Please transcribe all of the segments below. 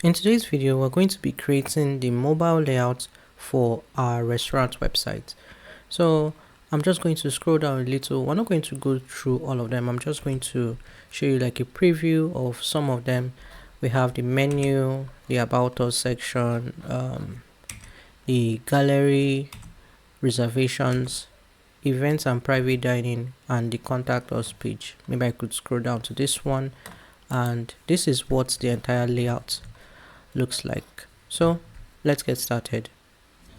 In today's video, we're going to be creating the mobile layout for our restaurant website. So I'm just going to scroll down a little. We're not going to go through all of them. I'm just going to show you like a preview of some of them. We have the menu, the about us section, the gallery, reservations, events and private dining, and the contact us page. Maybe I could scroll down to this one, and this is what the entire layout looks like. So let's get started.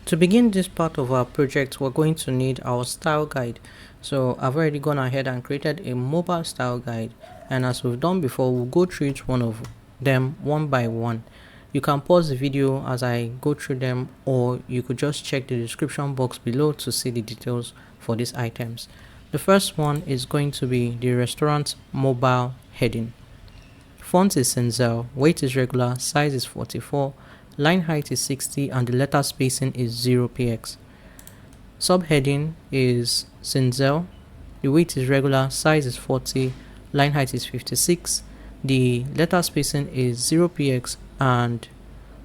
To begin this part of our project, we're going to need our style guide. So I've already gone ahead and created a mobile style guide, and as we've done before, we'll go through each one of them one by one. You can pause the video as I go through them, or you could just check the description box below to see the details for these items. The first one is going to be the restaurant mobile heading. Font is Cinzel, weight is regular, size is 44, line height is 60, and the letter spacing is 0px. Subheading is Cinzel, the weight is regular, size is 40, line height is 56, the letter spacing is 0px, and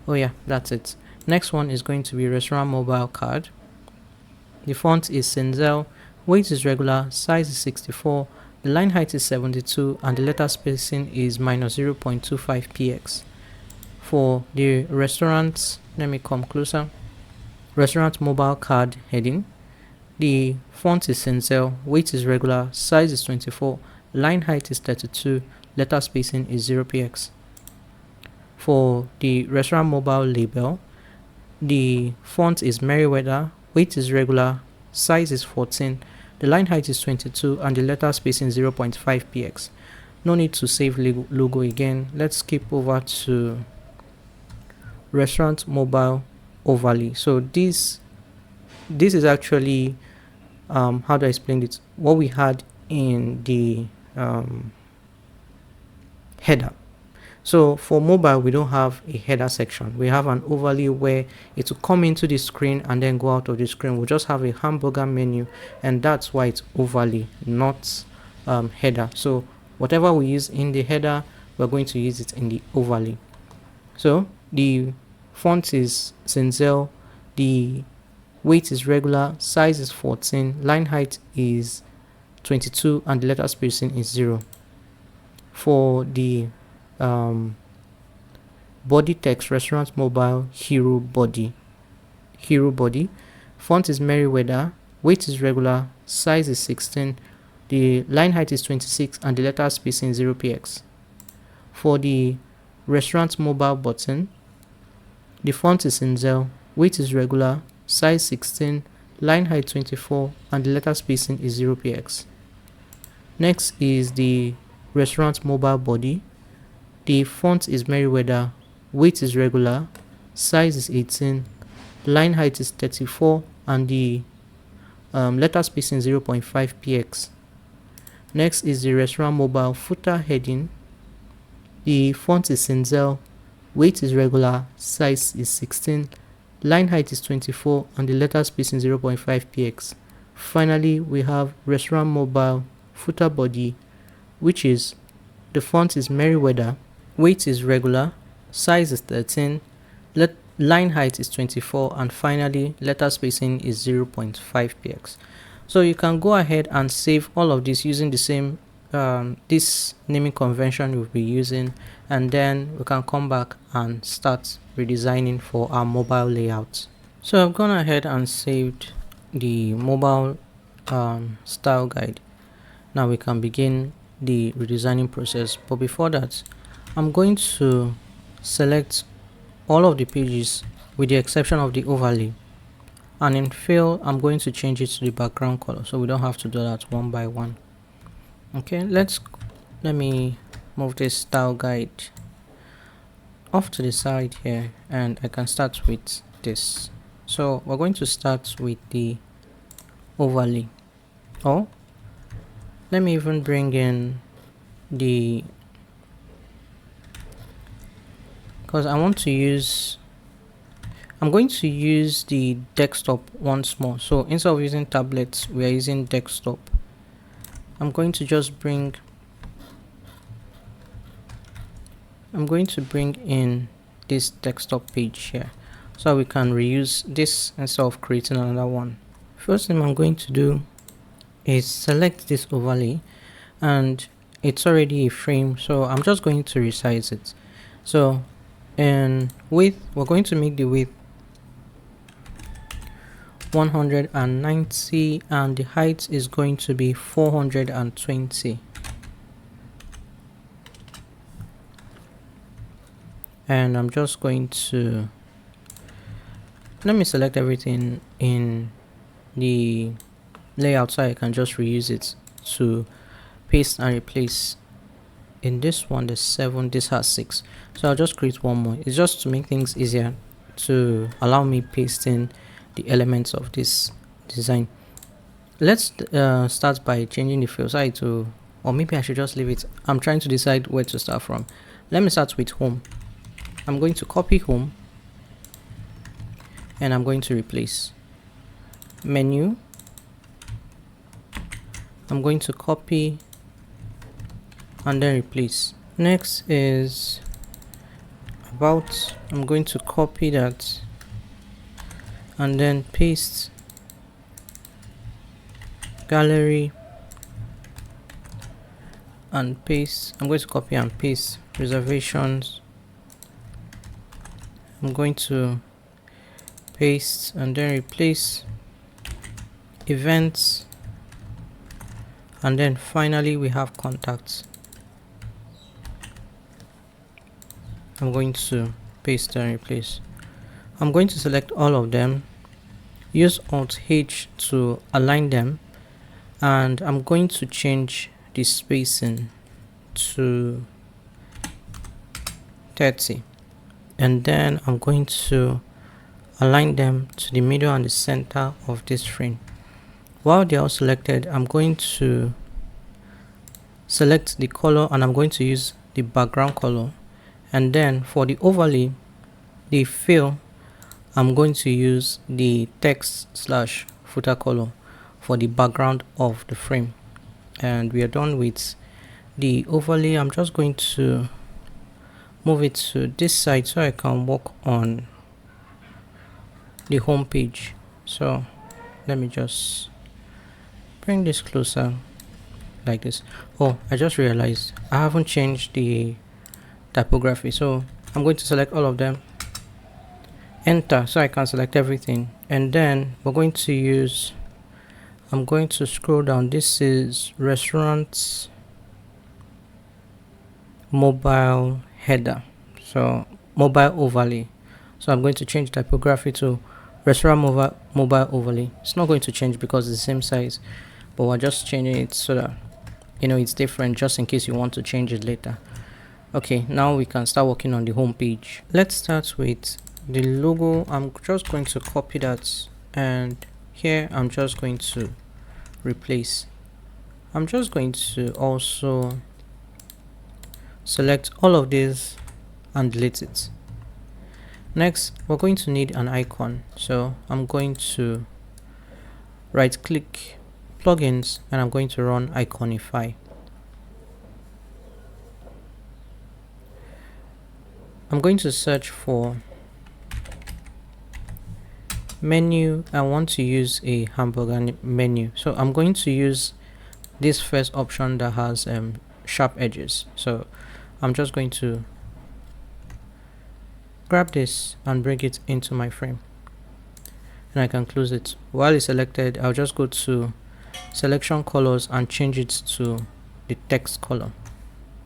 oh yeah, that's it. Next one is going to be restaurant mobile card. The font is Cinzel, weight is regular, size is 64, the line height is 72, and the letter spacing is minus 0.25px. For the restaurant, let me come closer. Restaurant mobile card heading. The font is Cinzel, weight is regular, size is 24, line height is 32, letter spacing is 0px. For the restaurant mobile label, the font is Meriwether, weight is regular, size is 14, the line height is 22, and the letter spacing 0.5px. No need to save logo again. Let's skip over to restaurant mobile overlay. So this is actually how do I explain it? What we had in the header. So for mobile, we don't have a header section. We have an overlay where it will come into the screen and then go out of the screen. We'll just have a hamburger menu, and that's why it's overlay, not header. So whatever we use in the header, we're going to use it in the overlay. So the font is Cinzel, the weight is regular, size is 14, line height is 22, and the letter spacing is 0. For the body text, restaurant mobile hero body, font is Meriwether, weight is regular, size is 16, the line height is 26, and the letter spacing 0px. For the restaurant mobile button, the font is Cinzel, weight is regular, size 16, line height 24, and the letter spacing is 0px. Next is the restaurant mobile body. The font is Meriwether, weight is regular, size is 18, line height is 34, and the letter spacing 0.5px. Next is the restaurant mobile footer heading. The font is Cinzel, weight is regular, size is 16, line height is 24, and the letter spacing 0.5px. Finally, we have restaurant mobile footer body, which is the font is Meriwether, weight is regular, size is 13, line height is 24, and finally letter spacing is 0.5px. So you can go ahead and save all of this using the same this naming convention we'll be using, and then we can come back and start redesigning for our mobile layout. So I've gone ahead and saved the mobile style guide. Now we can begin the redesigning process, but before that, I'm going to select all of the pages with the exception of the overlay, and in fill I'm going to change it to the background color so we don't have to do that one by one. Okay, let me move this style guide off to the side here, and I can start with this. So we're going to start with the overlay. Oh, let me even bring in the, because I'm going to use the desktop once more. So instead of using tablets, we are using desktop. I'm going to bring in this desktop page here, so we can reuse this instead of creating another one. First thing I'm going to do is select this overlay, and it's already a frame, so I'm just going to resize it. So in width, we're going to make the width 190 and the height is going to be 420. And I'm just going to, let me select everything in the layout so I can just reuse it to paste and replace. In this one there's 7, this has 6, so I'll just create one more. It's just to make things easier to allow me pasting the elements of this design. Let's start by changing the field size to, or maybe I should just leave it. I'm trying to decide where to start from. Let me start with home. I'm going to copy home and I'm going to replace menu. I'm going to copy and then replace. Next is about. I'm going to copy that and then paste gallery and paste. I'm going to copy and paste reservations. I'm going to paste and then replace events, and then finally we have contacts. I'm going to paste and replace. I'm going to select all of them, use Alt H to align them, and I'm going to change the spacing to 30, and then I'm going to align them to the middle and the center of this frame. While they are selected, I'm going to select the color and I'm going to use the background color, and then for the overlay, the fill, I'm going to use the text/footer color for the background of the frame. And we are done with the overlay. I'm just going to move it to this side so I can work on the home page. So let me just bring this closer like this. Oh, I just realized I haven't changed the typography, so I'm going to select all of them, enter so I can select everything, and then we're going to use, I'm going to scroll down. This is restaurants mobile header, so mobile overlay. So I'm going to change typography to restaurant mobile overlay. It's not going to change because it's the same size, but we're just changing it so that it's different, just in case you want to change it later. Okay, now we can start working on the home page. Let's start with the logo. I'm just going to copy that, and here I'm just going to replace. I'm just going to also select all of these and delete it. Next, we're going to need an icon, so I'm going to right click plugins and I'm going to run Iconify. I'm going to search for menu. I want to use a hamburger menu, so I'm going to use this first option that has sharp edges. So I'm just going to grab this and bring it into my frame, and I can close it. While it's selected, I'll just go to selection colors and change it to the text color.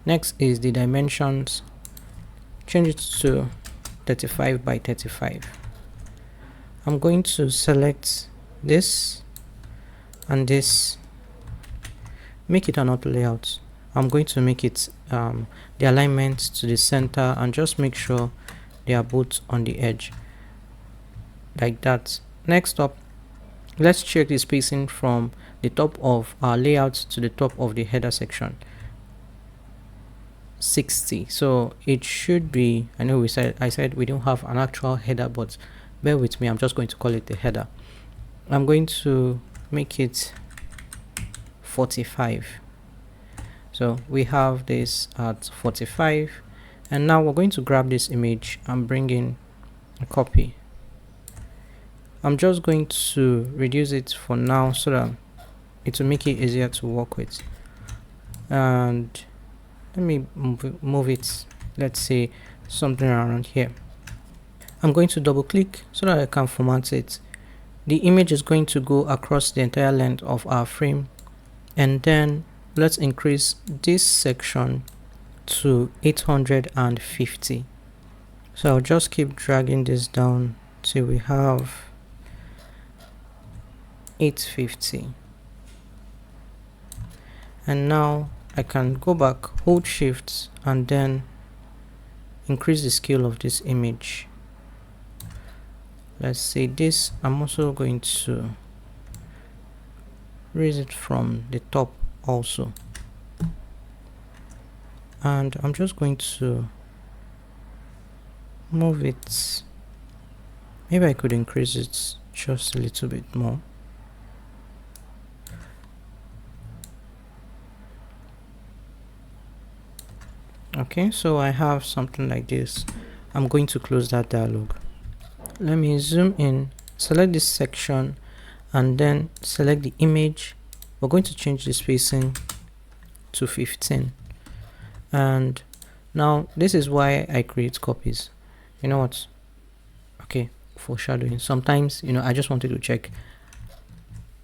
Next is the dimensions. Change it to 35 by 35. I'm going to select this and this, make it an auto layout. I'm going to make it the alignment to the center, and just make sure they are both on the edge like that. Next up, let's check the spacing from the top of our layout to the top of the header section. 60, so it should be, I know I said we don't have an actual header, but bear with me, I'm just going to call it the header. I'm going to make it 45. So we have this at 45, And now we're going to grab this image and bring in a copy. I'm just going to reduce it for now so that it will make it easier to work with. And let me move it, let's say something around here. I'm going to double click so that I can format it. The image is going to go across the entire length of our frame, and then let's increase this section to 850. So I'll just keep dragging this down till we have 850. And now I can go back, hold shift, and then increase the scale of this image. Let's say this. I'm also going to raise it from the top also, and I'm just going to move it. Maybe I could increase it just a little bit more. Okay, so I have something like this. I'm going to close that dialog. Let me zoom in, select this section, and then select the image. We're going to change the spacing to 15. And now this is why I create copies. You know what? Okay, foreshadowing. Sometimes, I just wanted to check.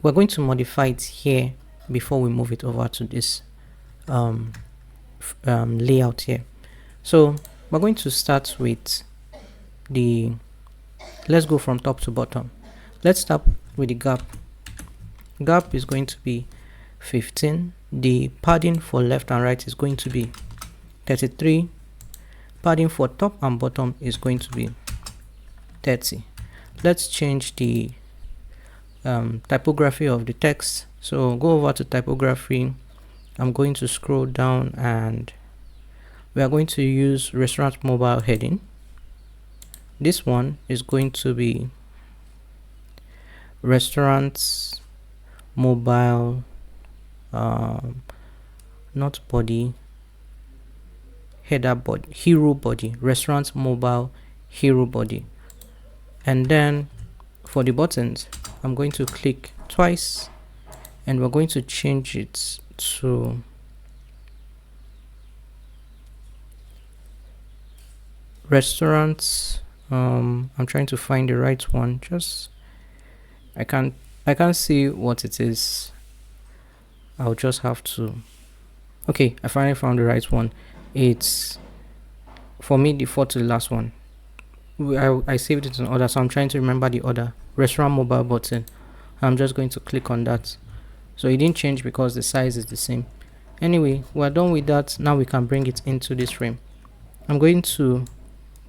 We're going to modify it here before we move it over to this layout here. So we're going to start with let's go from top to bottom. Let's start with the gap. Gap is going to be 15. The padding for left and right is going to be 33. Padding for top and bottom is going to be 30. Let's change the typography of the text. So go over to typography. I'm going to scroll down, and we are going to use restaurant mobile heading. This one is going to be restaurants mobile, not body, header body, hero body, restaurants mobile hero body. And then for the buttons, I'm going to click twice, and we're going to change it to restaurants. I'm trying to find the right one. I can't see what it is. I'll just have to. Okay, I finally found the right one. It's, for me, default to the last one. I saved it in order, so I'm trying to remember the order. Restaurant mobile button. I'm just going to click on that. So it didn't change because the size is the same. Anyway, we're done with that. Now we can bring it into this frame. I'm going to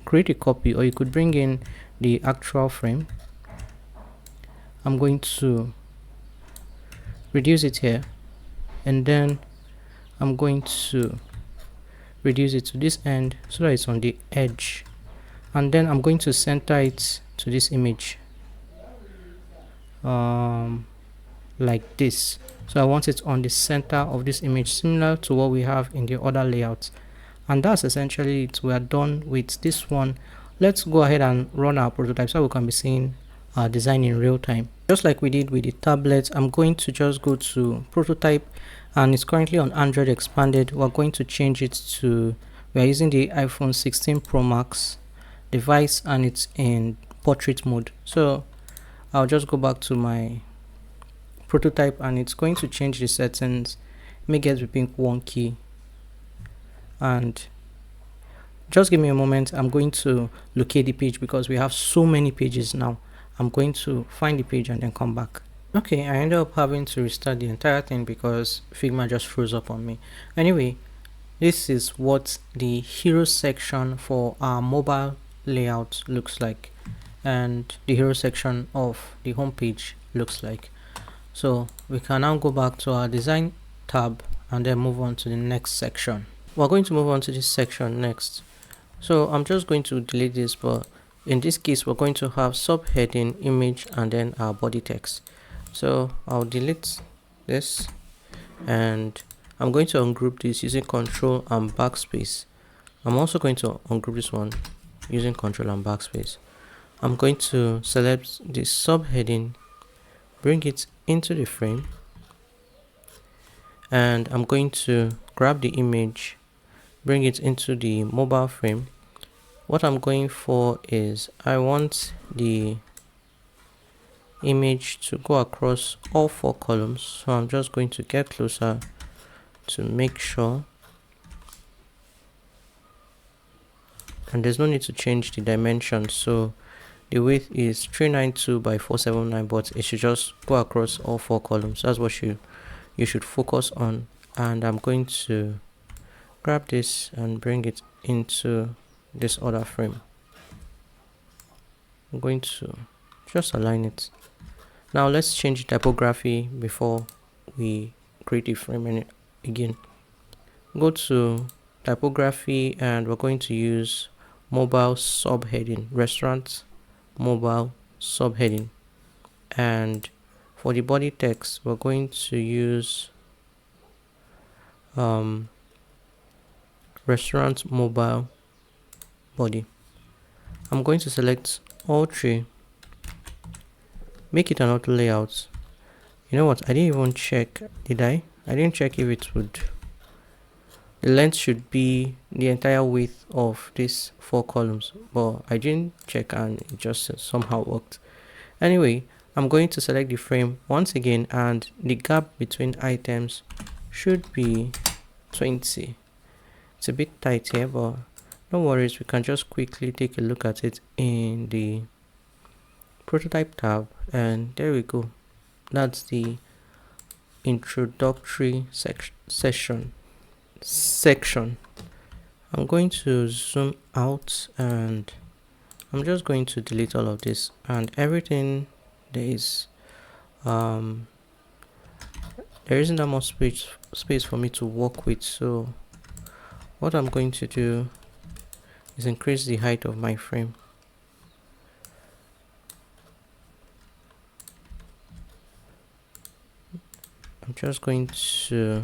create a copy, or you could bring in the actual frame. I'm going to reduce it here, and then I'm going to reduce it to this end so that it's on the edge, and then I'm going to center it to this image like this. So I want it on the center of this image, similar to what we have in the other layouts. And that's essentially it. We are done with this one. Let's go ahead and run our prototype so we can be seeing our design in real time. Just like we did with the tablet, I'm going to just go to prototype, and it's currently on Android expanded. We're going to change it to, we are using the iPhone 16 Pro Max device, and it's in portrait mode. So I'll just go back to my prototype, and it's going to change the settings, make it a bit wonky. And just give me a moment. I'm going to locate the page because we have so many pages now. I'm going to find the page and then come back. Okay, I ended up having to restart the entire thing because Figma just froze up on me. Anyway, this is what the hero section for our mobile layout looks like, and the hero section of the home page looks like. So we can now go back to our design tab and then move on to the next section. We're going to move on to this section next. So I'm just going to delete this, but in this case we're going to have subheading, image, and then our body text. So I'll delete this, and I'm going to ungroup this using Control and backspace. I'm also going to ungroup this one using Ctrl and backspace. I'm going to select the subheading, bring it into the frame, and I'm going to grab the image, bring it into the mobile frame. What I'm going for is I want the image to go across all 4 columns, so I'm just going to get closer to make sure, and there's no need to change the dimension. So the width is 392 by 479, but it should just go across all 4 columns. That's what you should focus on. And I'm going to grab this and bring it into this other frame. I'm going to just align it. Now let's change typography before we create a frame again. Go to typography and we're going to use mobile subheading, restaurant mobile subheading. And for the body text, we're going to use restaurant mobile body. I'm going to select all 3, make it an auto layout. You know what, I didn't even check, did I didn't check if it would, the length should be the entire width of these 4 columns, but I didn't check and it just somehow worked. Anyway, I'm going to select the frame once again, and the gap between items should be 20. It's a bit tight here, but no worries, we can just quickly take a look at it in the prototype tab, and there we go. That's the introductory section. I'm going to zoom out and I'm just going to delete all of this, and everything there is there isn't that much space for me to work with. So what I'm going to do is increase the height of my frame. I'm just going to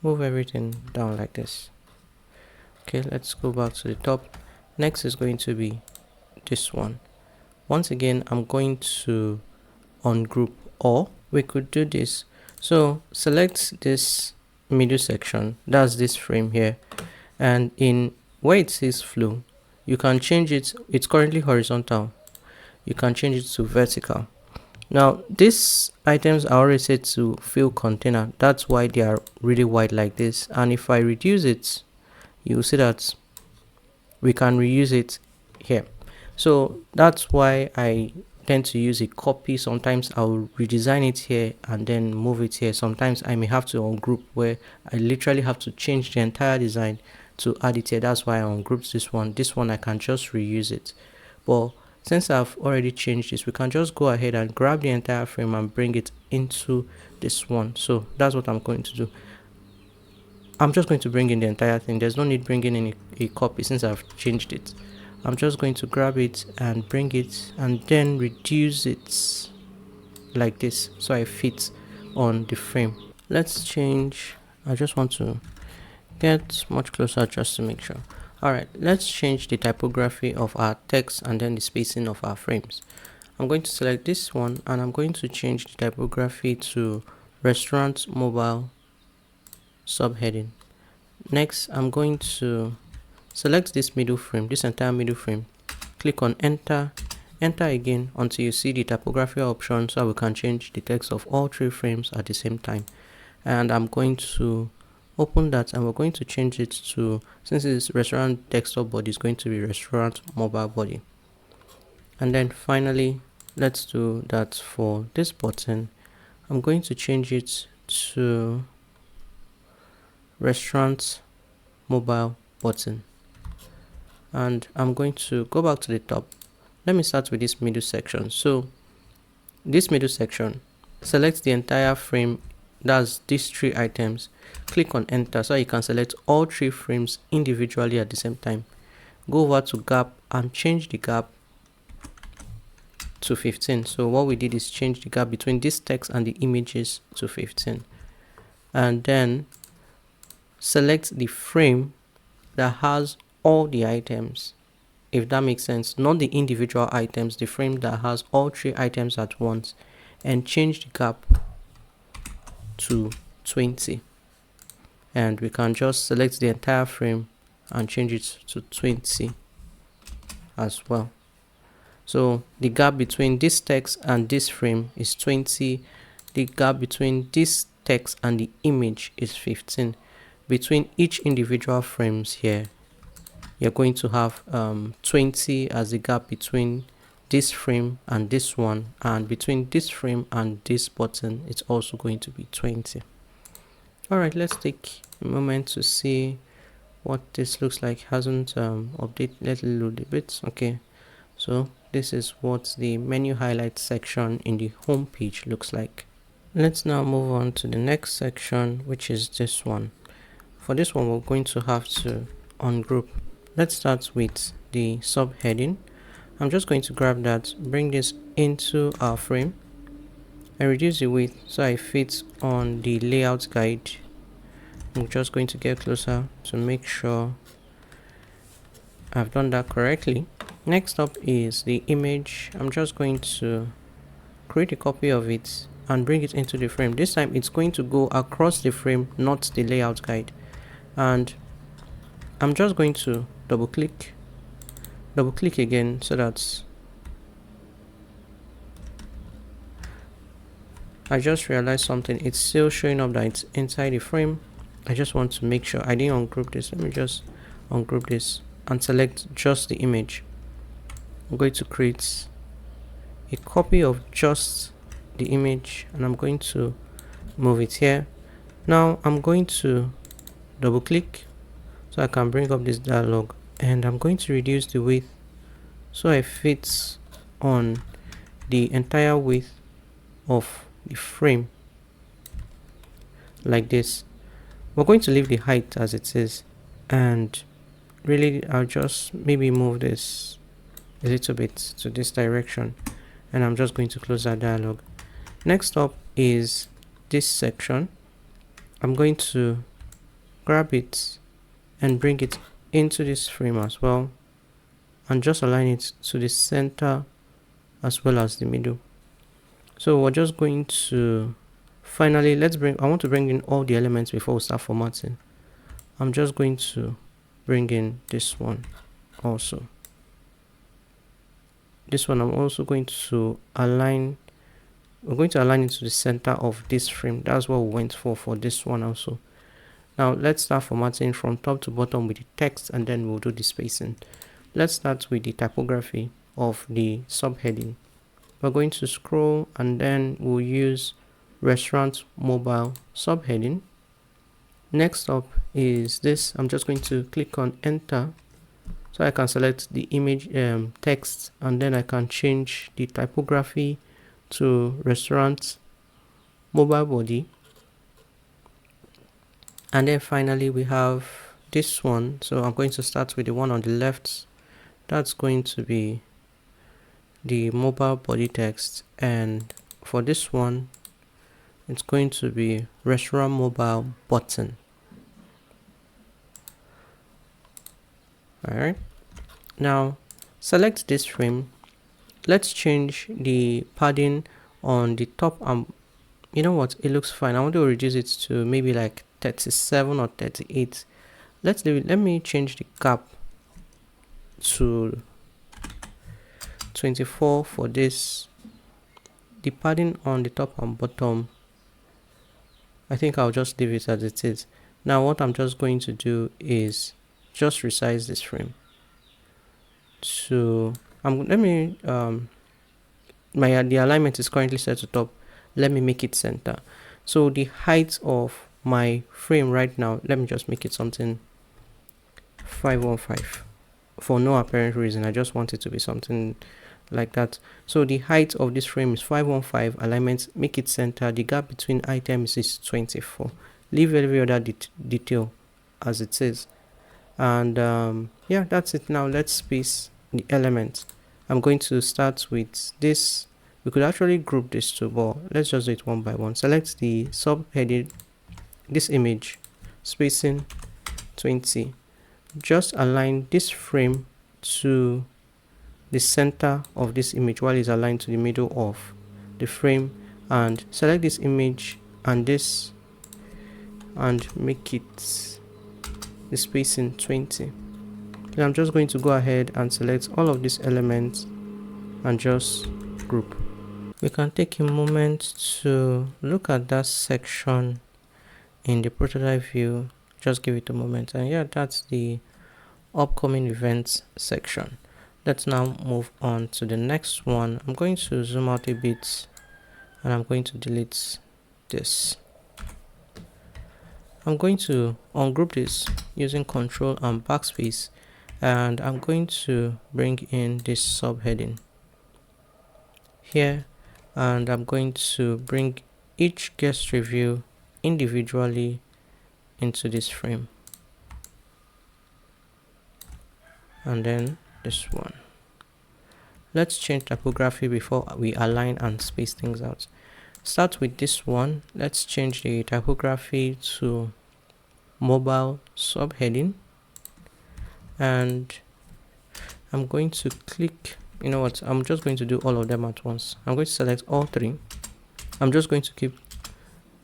move everything down like this. Okay, let's go back to the top. Next is going to be this one. Once again, I'm going to ungroup, or we could do this. So select this middle section, that's this frame here, and in where it says flow, you can change it. It's currently horizontal, you can change it to vertical. Now these items are already set to fill container, that's why they are really wide like this. And if I reduce it, you'll see that we can reuse it here. So that's why I tend to use a copy. Sometimes I'll redesign it here and then move it here. Sometimes I may have to ungroup, where I literally have to change the entire design to add it here. That's why I ungrouped this one. This one I can just reuse it. But since I've already changed this, we can just go ahead and grab the entire frame and bring it into this one. So that's what I'm going to do. I'm just going to bring in the entire thing. There's no need bringing in a copy since I've changed it. I'm just going to grab it and bring it and then reduce it like this so I fit on the frame. Let's change. I just want to get much closer just to make sure. Alright, let's change the typography of our text and then the spacing of our frames. I'm going to select this one and I'm going to change the typography to restaurant mobile subheading. Next, I'm going to select this middle frame, this entire middle frame, click on enter again until you see the typography option, so we can change the text of all 3 frames at the same time. And I'm going to open that and we're going to change it to, since it's restaurant desktop body, it's going to be restaurant mobile body. And then finally, let's do that for this button. I'm going to change it to restaurant mobile button, and I'm going to go back to the top. Let me start with this middle section. So this middle section, select the entire frame, that's these 3 items, click on enter so you can select all 3 frames individually at the same time. Go over to gap and change the gap to 15. So what we did is change the gap between this text and the images to 15. and then select the frame that has all the items, if that makes sense, not the individual items, the frame that has all 3 items at once, and change the gap to 20. And we can just select the entire frame and change it to 20 as well. So the gap between this text and this frame is 20. The gap between this text and the image is 15. Between each individual frames here, you're going to have 20 as the gap between this frame and this one, and between this frame and this button it's also going to be 20. All right, let's take a moment to see what this looks like. Hasn't updated. Let it load a bit. Okay, so this is what the menu highlights section in the home page looks like. Let's now move on to the next section, which is this one. For this one, we're going to have to ungroup. Let's start with the subheading. I'm just going to grab that, bring this into our frame, and reduce the width so it fits on the layout guide. I'm just going to get closer to make sure I've done that correctly. Next up is the image. I'm just going to create a copy of it and bring it into the frame. This time it's going to go across the frame, not the layout guide. And I'm just going to double click again so that I just realized something. It's still showing up that it's inside the frame. I just want to make sure I didn't ungroup this. Let me just ungroup this and select just the image. I'm going to create a copy of just the image and I'm going to move it here. Now I'm going to double click so I can bring up this dialog, and I'm going to reduce the width so it fits on the entire width of the frame like this. We're going to leave the height as it is, and really I'll just maybe move this a little bit to this direction, and I'm just going to close that dialog. Next up is this section. I'm going to grab it and bring it into this frame as well, and just align it to the center as well as the middle. So we're just going to finally I want to bring in all the elements before we start formatting. I'm just going to bring in this one also. This one I'm also going to align. We're going to align it to the center of this frame. That's what we went for this one also. Now let's start formatting from top to bottom with the text, and then we'll do the spacing. Let's start with the typography of the subheading. We're going to scroll and then we'll use restaurant mobile subheading. Next up is this. I'm just going to click on enter so I can select the image text, and then I can change the typography to restaurant mobile body. And then finally we have this one. So I'm going to start with the one on the left. That's going to be the mobile body text, and for this one it's going to be restaurant mobile button. Alright, now select this frame. Let's change the padding on the top. You know what, it looks fine. I want to reduce it to maybe like 37 or 38. Let's do it. Let me change the gap to 24 for this. The padding on the top and bottom, I think I'll just leave it as it is. Now what I'm just going to do is just resize this frame. So let me the alignment is currently set to top. Let me make it center. So the height of my frame right now, let me just make it something 515 for no apparent reason. I just want it to be something like that. So the height of this frame is 515. Alignment, make it center. The gap between items is 24. Leave every other detail as it is. And yeah, that's it. Now let's space the elements. I'm going to start with this. We could actually group this two, but let's just do it one by one. Select the subheading this image, spacing 20. Just align this frame to the center of this image while it's aligned to the middle of the frame, and select this image and this and make it the spacing 20. Then I'm just going to go ahead and select all of these elements and just group. We can take a moment to look at that section in the prototype view. Just give it a moment, and yeah, that's the upcoming events section. Let's now move on to the next one. I'm going to zoom out a bit and I'm going to delete this. I'm going to ungroup this using Control and Backspace, and I'm going to bring in this subheading here, and I'm going to bring each guest review individually into this frame, and then this one. Let's change typography before we align and space things out. Start with this one. Let's change the typography to mobile subheading, and I'm going to click, you know what, I'm just going to do all of them at once. I'm going to select all three. I'm just going to keep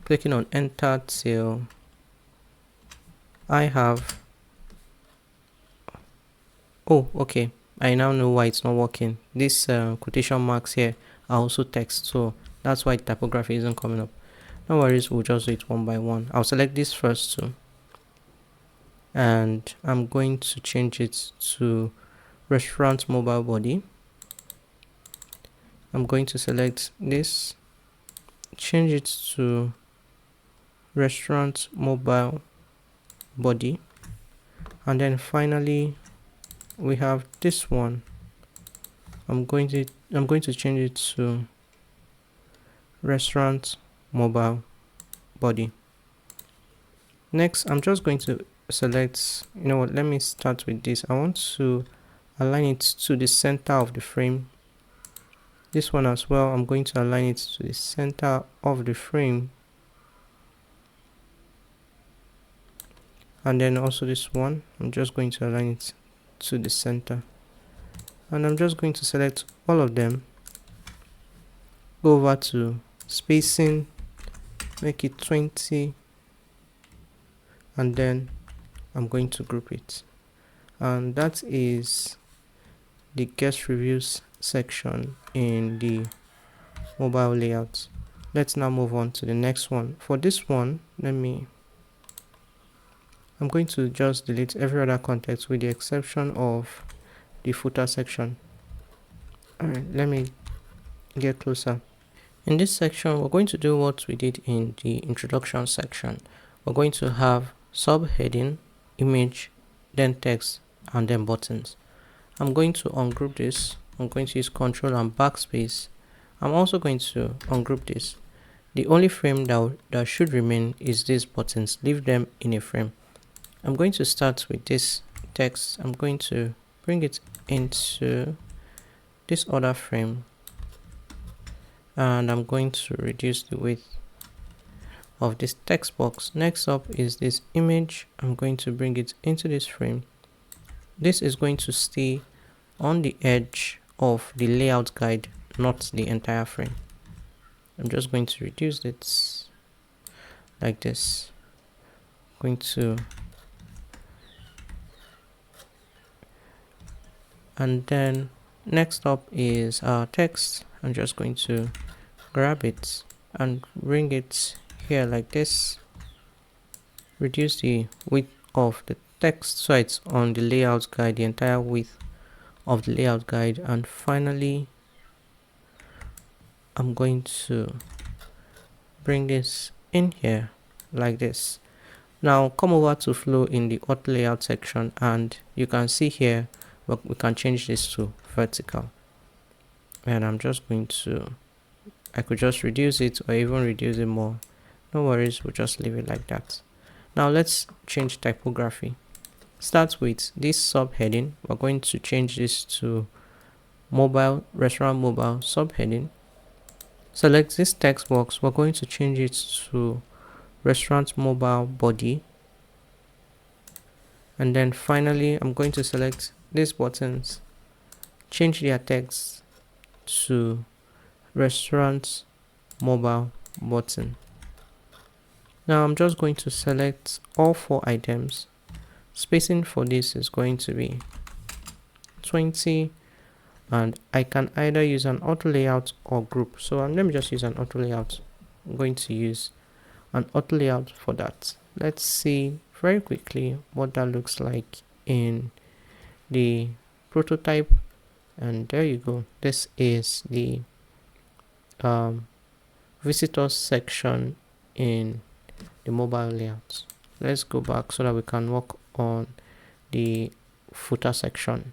clicking on enter till I have, oh okay, I now know why it's not working. These quotation marks here are also text, so that's why typography isn't coming up. No worries, we'll just do it one by one. I'll select this first too, and I'm going to change it to restaurant mobile body. I'm going to select this, change it to restaurant mobile body, and then finally we have this one. I'm going to change it to restaurant mobile body. Next, I'm just going to select, you know what, let me start with this. I want to align it to the center of the frame. This one as well, I'm going to align it to the center of the frame, and then also this one, I'm just going to align it to the center, and I'm just going to select all of them, go over to spacing, make it 20, and then I'm going to group it. And that is the guest reviews section in the mobile layout. Let's now move on to the next one. For this one, I'm going to just delete every other context with the exception of the footer section. Alright, let me get closer. In this section, we're going to do what we did in the introduction section. We're going to have subheading, image, then text, and then buttons. I'm going to ungroup this. I'm going to use Control and Backspace. I'm also going to ungroup this. The only frame that should remain is these buttons. Leave them in a frame. I'm going to start with this text. I'm going to bring it into this other frame, and I'm going to reduce the width of this text box. Next up is this image. I'm going to bring it into this frame. This is going to stay on the edge of the layout guide, not the entire frame. I'm just going to reduce it like this. I'm going to, and then next up is our text. I'm just going to grab it and bring it here like this. Reduce the width of the text so it's on the layout guide, the entire width of the layout guide, and finally I'm going to bring this in here like this. Now come over to flow in the auto layout section, and you can see here we can change this to vertical, and I'm just going to, I could just reduce it or even reduce it more. No worries, we'll just leave it like that. Now let's change typography. Start with this subheading. We're going to change this to mobile, restaurant mobile subheading. Select this text box. We're going to change it to restaurant mobile body, and then finally I'm going to select these buttons, change their text to restaurant mobile button. Now I'm just going to select all 4 items. Spacing for this is going to be 20, and I can either use an auto layout or group. So let me just use an auto layout. I'm going to use an auto layout for that. Let's see very quickly what that looks like in the prototype, and there you go. This is the visitors section in the mobile layout. Let's go back so that we can work on the footer section.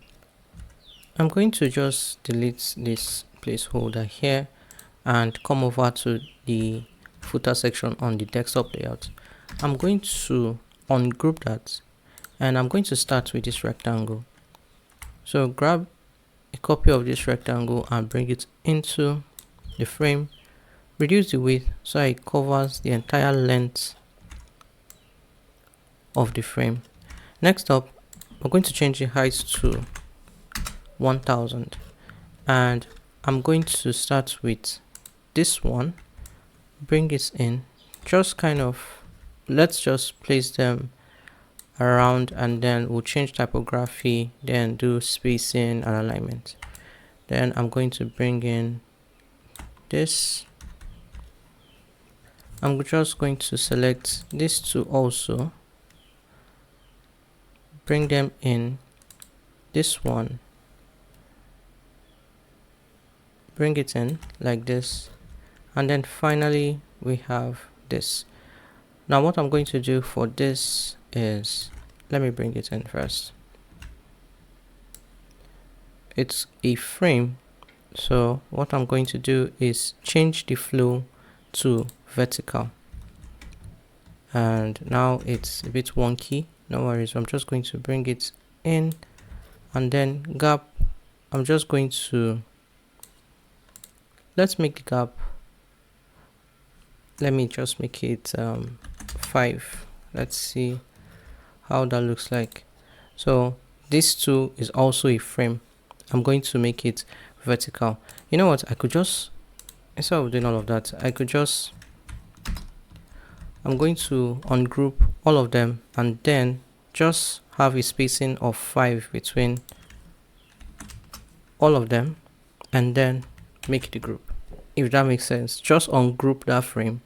I'm going to just delete this placeholder here and come over to the footer section on the desktop layout. I'm going to ungroup that, and I'm going to start with this rectangle. So grab a copy of this rectangle and bring it into the frame. Reduce the width so it covers the entire length of the frame. Next up, we're going to change the height to 1000, and I'm going to start with this one, bring it in, just kind of, let's just place them around, and then we'll change typography, then do spacing and alignment. Then I'm going to bring in this. I'm just going to select these two also, bring them in, this one, bring it in like this, and then finally we have this. Now what I'm going to do for this is, let me bring it in first. It's a frame, so what I'm going to do is change the flow to vertical, and now it's a bit wonky. No worries, I'm just going to bring it in, and then gap, I'm just going to, let's make the gap, let me just make it 5. Let's see how that looks like. So this two is also a frame. I'm going to make it vertical. You know what, I could just, instead of doing all of that, I could just, I'm going to ungroup all of them and then just have a spacing of 5 between all of them, and then make the group, if that makes sense. Just ungroup that frame,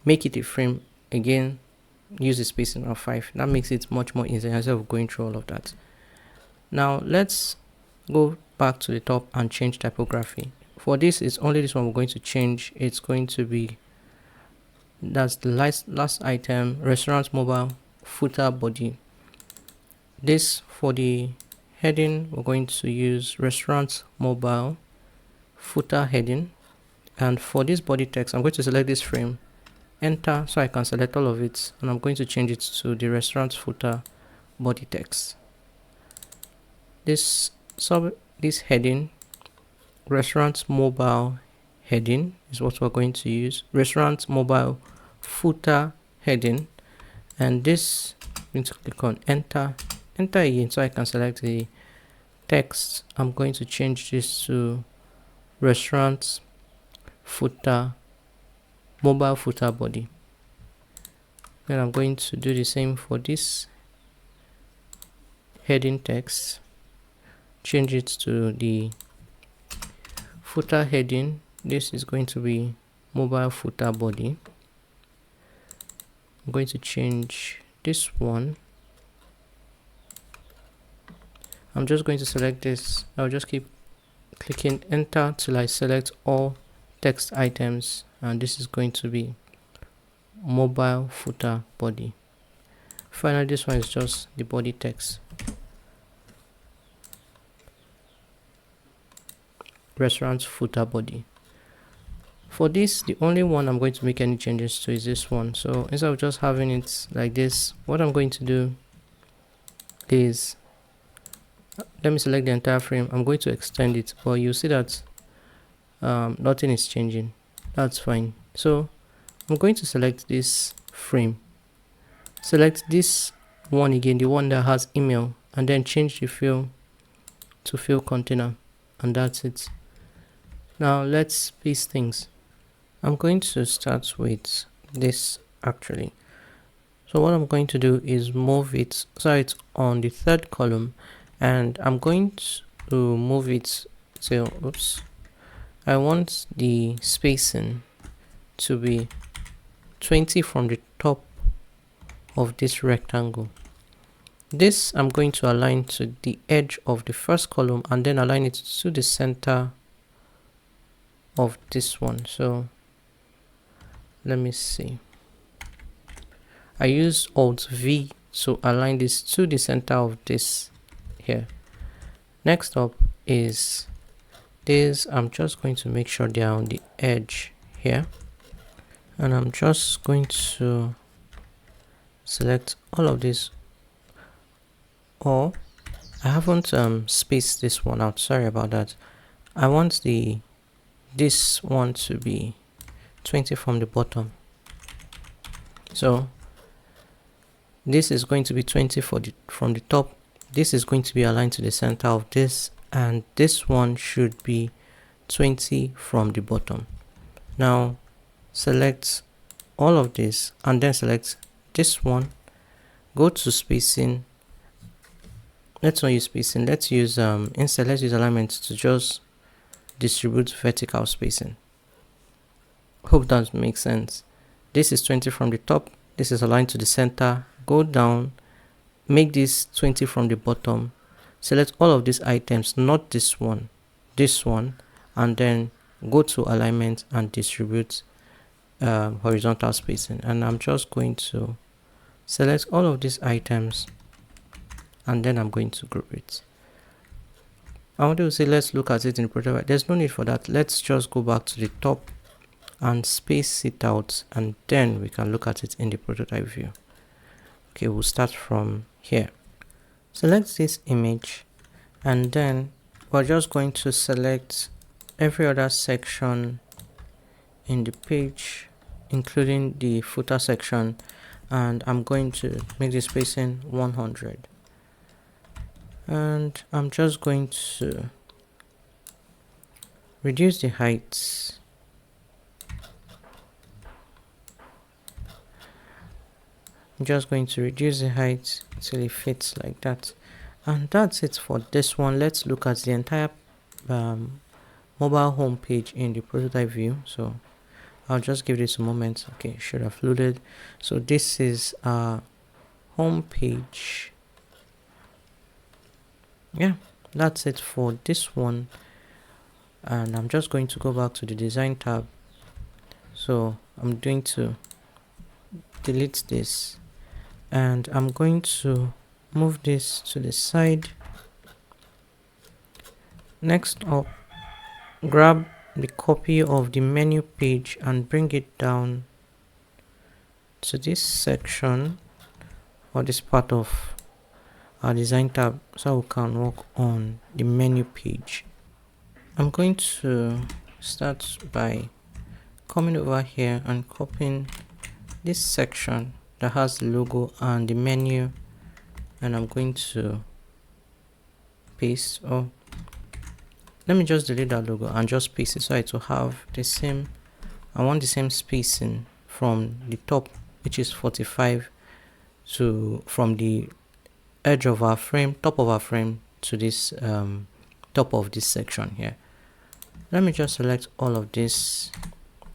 make it a frame again, use a spacing of 5. That makes it much more easier instead of going through all of that. Now let's go back to the top and change typography. For this, it's only this one we're going to change. It's going to be, that's the last item, restaurant mobile footer body. This, for the heading, we're going to use restaurant mobile footer heading, and for this body text, I'm going to select this frame, enter, so I can select all of it, and I'm going to change it to the restaurant footer body text. This heading, restaurant mobile heading, is what we're going to use, restaurant mobile footer heading, and this, I'm going to click on enter again so I can select the text. I'm going to change this to restaurant footer mobile footer body. Then I'm going to do the same for this heading text, change it to the footer heading. This is going to be mobile footer body. I'm going to change this one. I'm just going to select this. I'll just keep clicking enter till I select all text items, and this is going to be mobile footer body. Finally, this one is just the body text, restaurant footer body. For this, the only one I'm going to make any changes to is this one. So instead of just having it like this, what I'm going to do is, let me select the entire frame. I'm going to extend it, but you see that nothing is changing. That's fine. So I'm going to select this frame, select this one again, the one that has email, and then change the fill to fill container, and that's it. Now let's paste things. I'm going to start with this actually. So what I'm going to do is move it so it's on the third column, and I'm going to move it till, oops, I want the spacing to be 20 from the top of this rectangle. This I'm going to align to the edge of the first column and then align it to the center of this one. So let me see. I use Alt V to align this to the center of this here. Next up is this. I'm just going to make sure they are on the edge here, and I'm just going to select all of this. Or I haven't spaced this one out, sorry about that. I want this one to be 20 from the bottom, so this is going to be 20 from the top. This is going to be aligned to the center of this, and this one should be 20 from the bottom. Now select all of this and then select this one, go to spacing. Let's not use spacing, let's use instead let's use alignment to just distribute vertical spacing. Hope that makes sense. This is 20 from the top, this is aligned to the center. Go down, make this 20 from the bottom, select all of these items, not this one, and then go to alignment and distribute horizontal spacing. And I'm just going to select all of these items, and then I'm going to group it. I want to say let's look at it in the prototype. There's no need for that. Let's just go back to the top and space it out, and then we can look at it in the prototype view. Okay, we'll start from here. Select this image, and then we're just going to select every other section in the page, including the footer section, and I'm going to make the spacing 100. And I'm just going to reduce the height. I'm just going to reduce the height till it fits like that. And that's it for this one. Let's look at the entire mobile home page in the prototype view. So I'll just give this a moment. Okay, should have loaded. So this is our home page. Yeah, that's it for this one. And I'm just going to go back to the design tab. So I'm going to delete this, and I'm going to move this to the side. Next up, grab the copy of the menu page and bring it down to this section, or this part of our design tab, so we can work on the menu page. I'm going to start by coming over here and copying this section that has the logo and the menu, and I'm going to paste. Oh, let me just delete that logo and just paste it so it will have the same. I want the same spacing from the top, which is 45, to from the edge of our frame, top of our frame, to this top of this section here. Let me just select all of this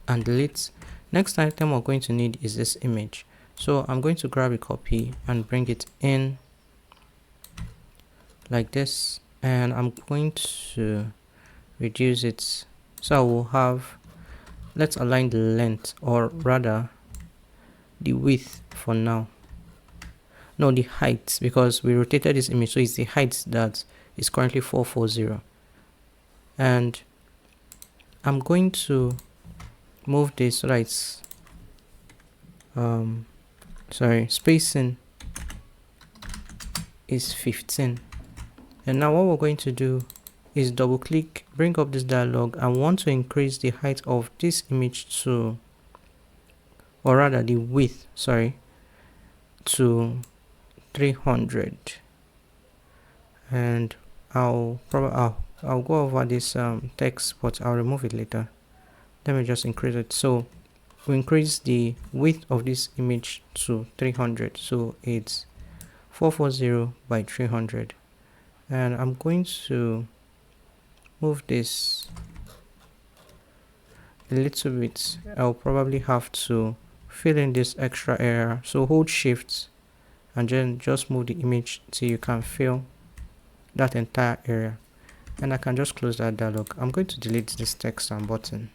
and delete. Next item we're going to need is this image. So I'm going to grab a copy and bring it in like this, and I'm going to reduce it so we'll have, let's align the length, or rather the width for now, no, the height, because we rotated this image, so it's the height that is currently 440. And I'm going to move this so that it's spacing is 15. And now what we're going to do is double click, bring up this dialog. I want to increase the height of this image to or rather the width, sorry, to 300. And I'll go over this text, but I'll remove it later. Let me just increase it. So we increase the width of this image to 300, so it's 440 by 300. And I'm going to move this a little bit. I'll probably have to fill in this extra area, so hold shift and then just move the image till you can fill that entire area, and I can just close that dialog. I'm going to delete this text and button.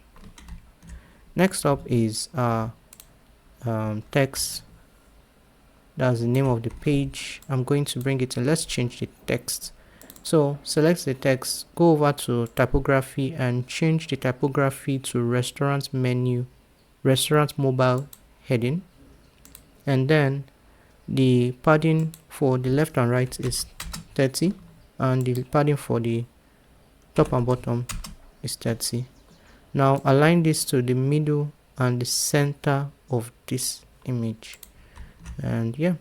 Next up is text. That's the name of the page. I'm going to bring it in. Let's change the text. So select the text, go over to typography and change the typography to restaurant menu, restaurant mobile heading, and then the padding for the left and right is 30, and the padding for the top and bottom is 30. Now align this to the middle and the center of this image, and yeah,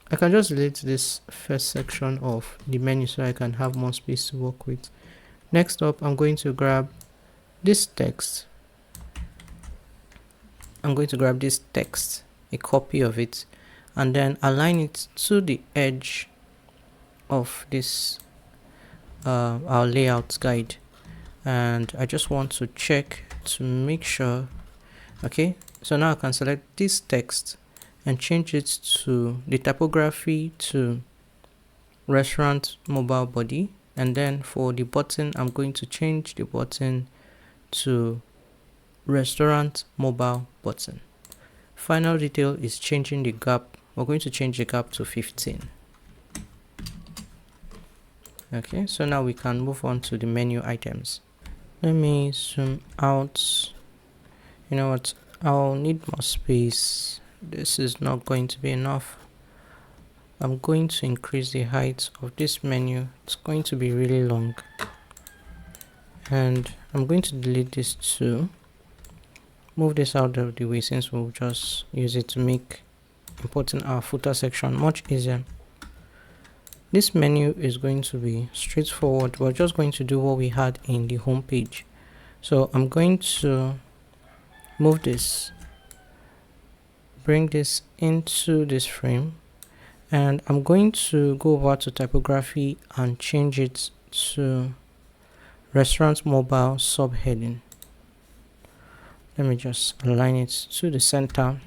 I can just delete this first section of the menu so I can have more space to work with. Next up, I'm going to grab this text. I'm going to grab this text, a copy of it, and then align it to the edge of this our layout guide. And I just want to check to make sure. Okay, so now I can select this text and change it to the typography to restaurant mobile body, and then for the button I'm going to change the button to restaurant mobile button. Final detail is changing the gap. We're going to change the gap to 15. Okay, so now we can move on to the menu items. Let me zoom out. You know what, I'll need more space. This is not going to be enough. I'm going to increase the height of this menu. It's going to be really long, and I'm going to delete this too. Move this out of the way, since we'll just use it to make importing our footer section much easier. This menu is going to be straightforward. We're just going to do what we had in the home page. So I'm going to move this, bring this into this frame, and I'm going to go over to typography and change it to restaurant mobile subheading. Let me just align it to the center.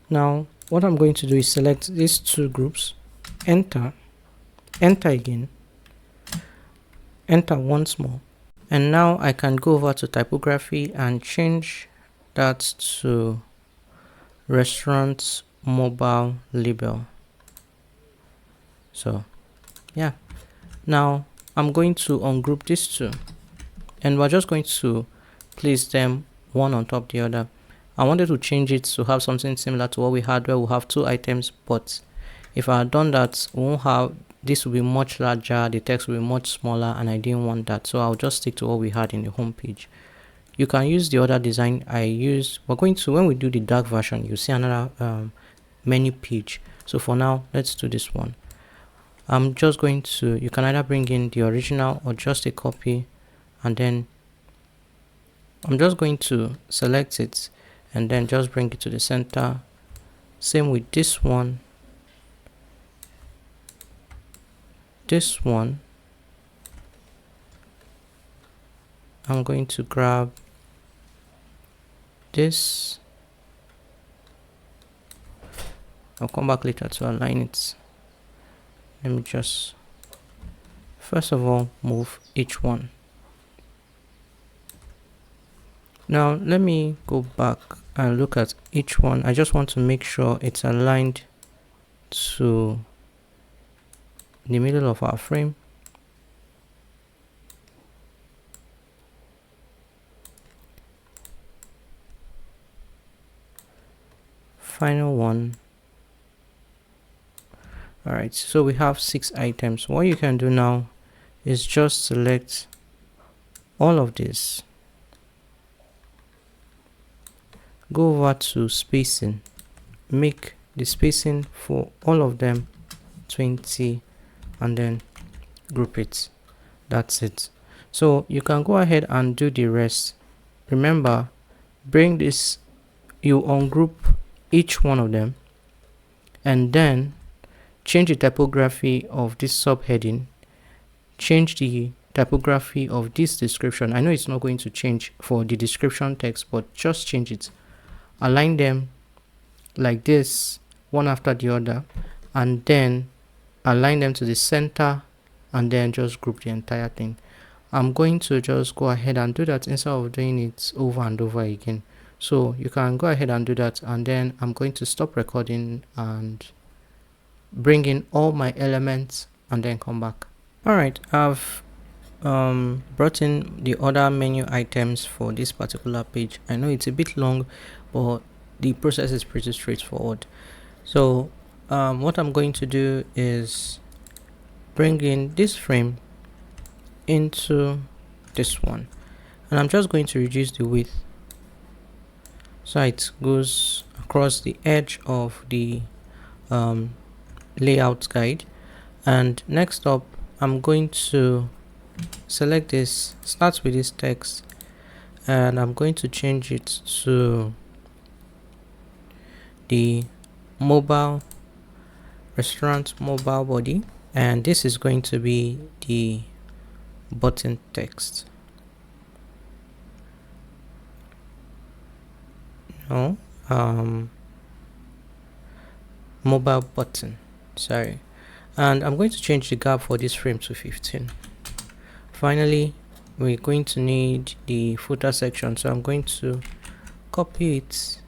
Now what I'm going to do is select these two groups, enter again, enter once more, and now I can go over to typography and change that to restaurant mobile label. So yeah, now I'm going to ungroup these two, and we're just going to place them one on top the other. I wanted to change it to have something similar to what we had, where we'll have two items, but if I had done that, we won't have, this will be much larger, the text will be much smaller, and I didn't want that, so I'll just stick to what we had in the home page. You can use the other design I used. We're going to, when we do the dark version, you'll see another menu page. So for now, let's do this one. I'm just going to, you can either bring in the original or just a copy, and then I'm just going to select it and then just bring it to the center. Same with this one, this one. I'm going to grab this. I'll come back later to align it. Let me just first of all move each one. Now let me go back and look at each one. I just want to make sure it's aligned to the middle of our frame. Final one. Alright, so we have 6 items. What you can do now is just select all of this, go over to spacing, make the spacing for all of them 20, and then group it. That's it. So you can go ahead and do the rest. Remember, bring this, you ungroup each one of them, and then change the typography of this subheading, change the typography of this description. I know it's not going to change for the description text, but just change it. Align them like this, one after the other, and then align them to the center, and then just group the entire thing. I'm going to just go ahead and do that instead of doing it over and over again. So you can go ahead and do that, and then I'm going to stop recording and bring in all my elements and then come back. Alright, I've brought in the other menu items for this particular page. I know it's a bit long, but the process is pretty straightforward. So what I'm going to do is bring in this frame into this one, and I'm just going to reduce the width so it goes across the edge of the layout guide. And next up, I'm going to select this, start with this text, and I'm going to change it to the mobile restaurant mobile body, and this is going to be the button text. No, mobile button, sorry. And I'm going to change the gap for this frame to 15. Finally, we're going to need the footer section, so I'm going to copy it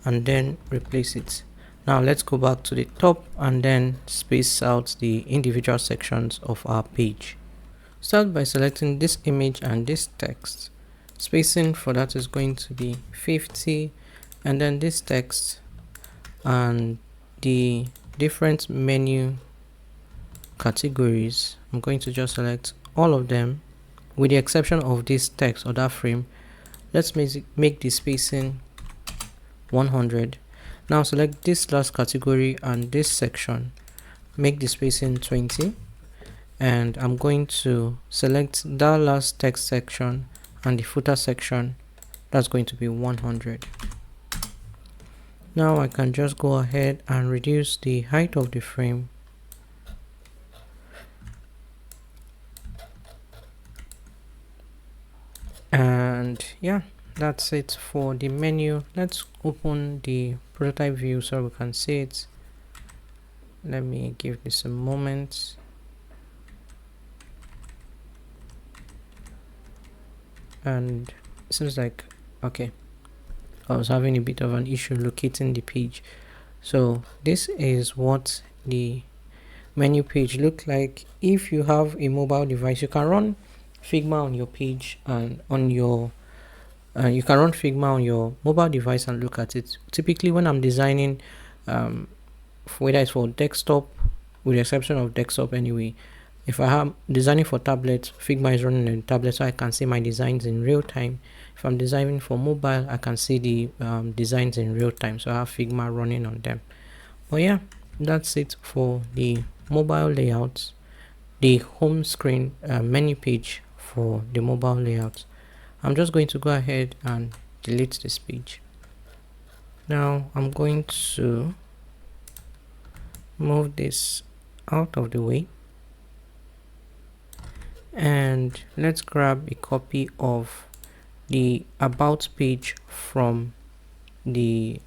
and then replace it. Now let's go back to the top and then space out the individual sections of our page. Start by selecting this image and this text. Spacing for that is going to be 50, and then this text and the different menu categories, I'm going to just select all of them with the exception of this text or that frame. Let's make the spacing 100. Now select this last category and this section, make the spacing 20, and I'm going to select that last text section and the footer section, that's going to be 100. Now I can just go ahead and reduce the height of the frame and yeah, that's it for the menu. Let's open the prototype view so we can see it. Let me give this a moment. And it seems like, okay, I was having a bit of an issue locating the page. So this is what the menu page look like. If you have a mobile device, you can run Figma on your page, and on your you can run Figma on your mobile device and look at it. Typically when I'm designing, whether it's for desktop, with the exception of desktop anyway, if I am designing for tablet, Figma is running on tablet, so I can see my designs in real time. If I'm designing for mobile, I can see the designs in real time, so I have Figma running on them. But yeah, that's it for the mobile layouts, the home screen menu page for the mobile layout. I'm just going to go ahead and delete this page. Now I'm going to move this out of the way, and let's grab a copy of the about page from the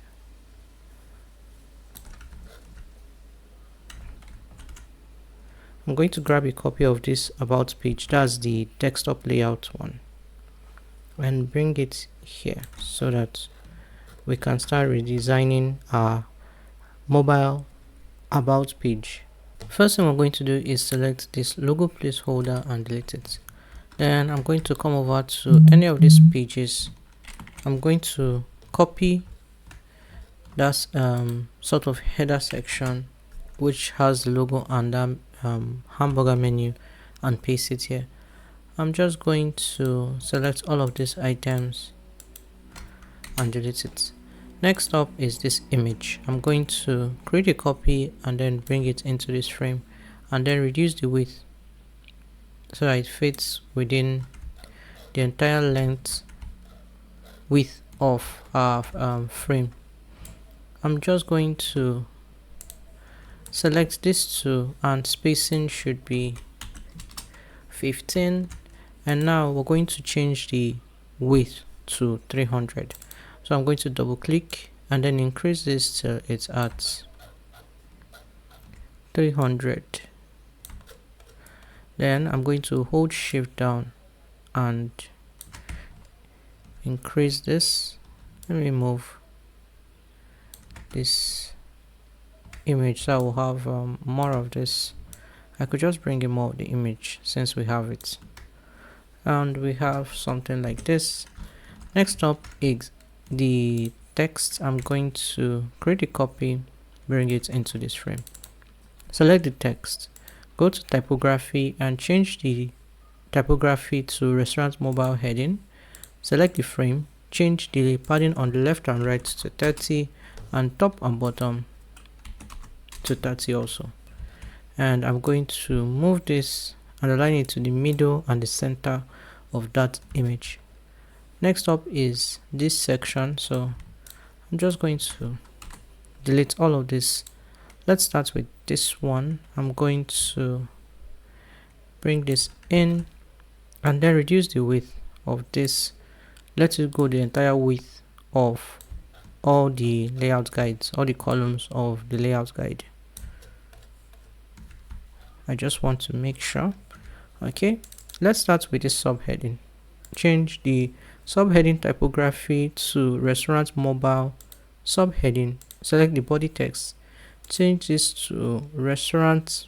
I'm going to grab a copy of this about page, that's the desktop layout one, and bring it here so that we can start redesigning our mobile about page. First thing we're going to do is select this logo placeholder and delete it. Then I'm going to come over to any of these pages. I'm going to copy that sort of header section which has the logo and that hamburger menu and paste it here. I'm just going to select all of these items and delete it. Next up is this image. I'm going to create a copy and then bring it into this frame and then reduce the width so that it fits within the entire width of our frame. I'm just going to select this two and spacing should be 15, and now we're going to change the width to 300. So I'm going to double click and then increase this till it's at 300. Then I'm going to hold shift down and increase this. Let me move this image so I will have more of this. I could just bring in more of the image since we have it, and we have something like this. Next up is the text. I'm going to create a copy, bring it into this frame. Select the text, go to typography and change the typography to restaurant mobile heading. Select the frame, change the padding on the left and right to 30 and top and bottom to 30 also. And I'm going to move this and align it to the middle and the center of that image. Next up is this section, so I'm just going to delete all of this. Let's start with this one. I'm going to bring this in and then reduce the width of this. Let it go the entire width of all the layout guides, all the columns of the layout guide. I just want to make sure. Okay, let's start with this subheading. Change the subheading typography to restaurant mobile subheading. Select the body text, change this to restaurant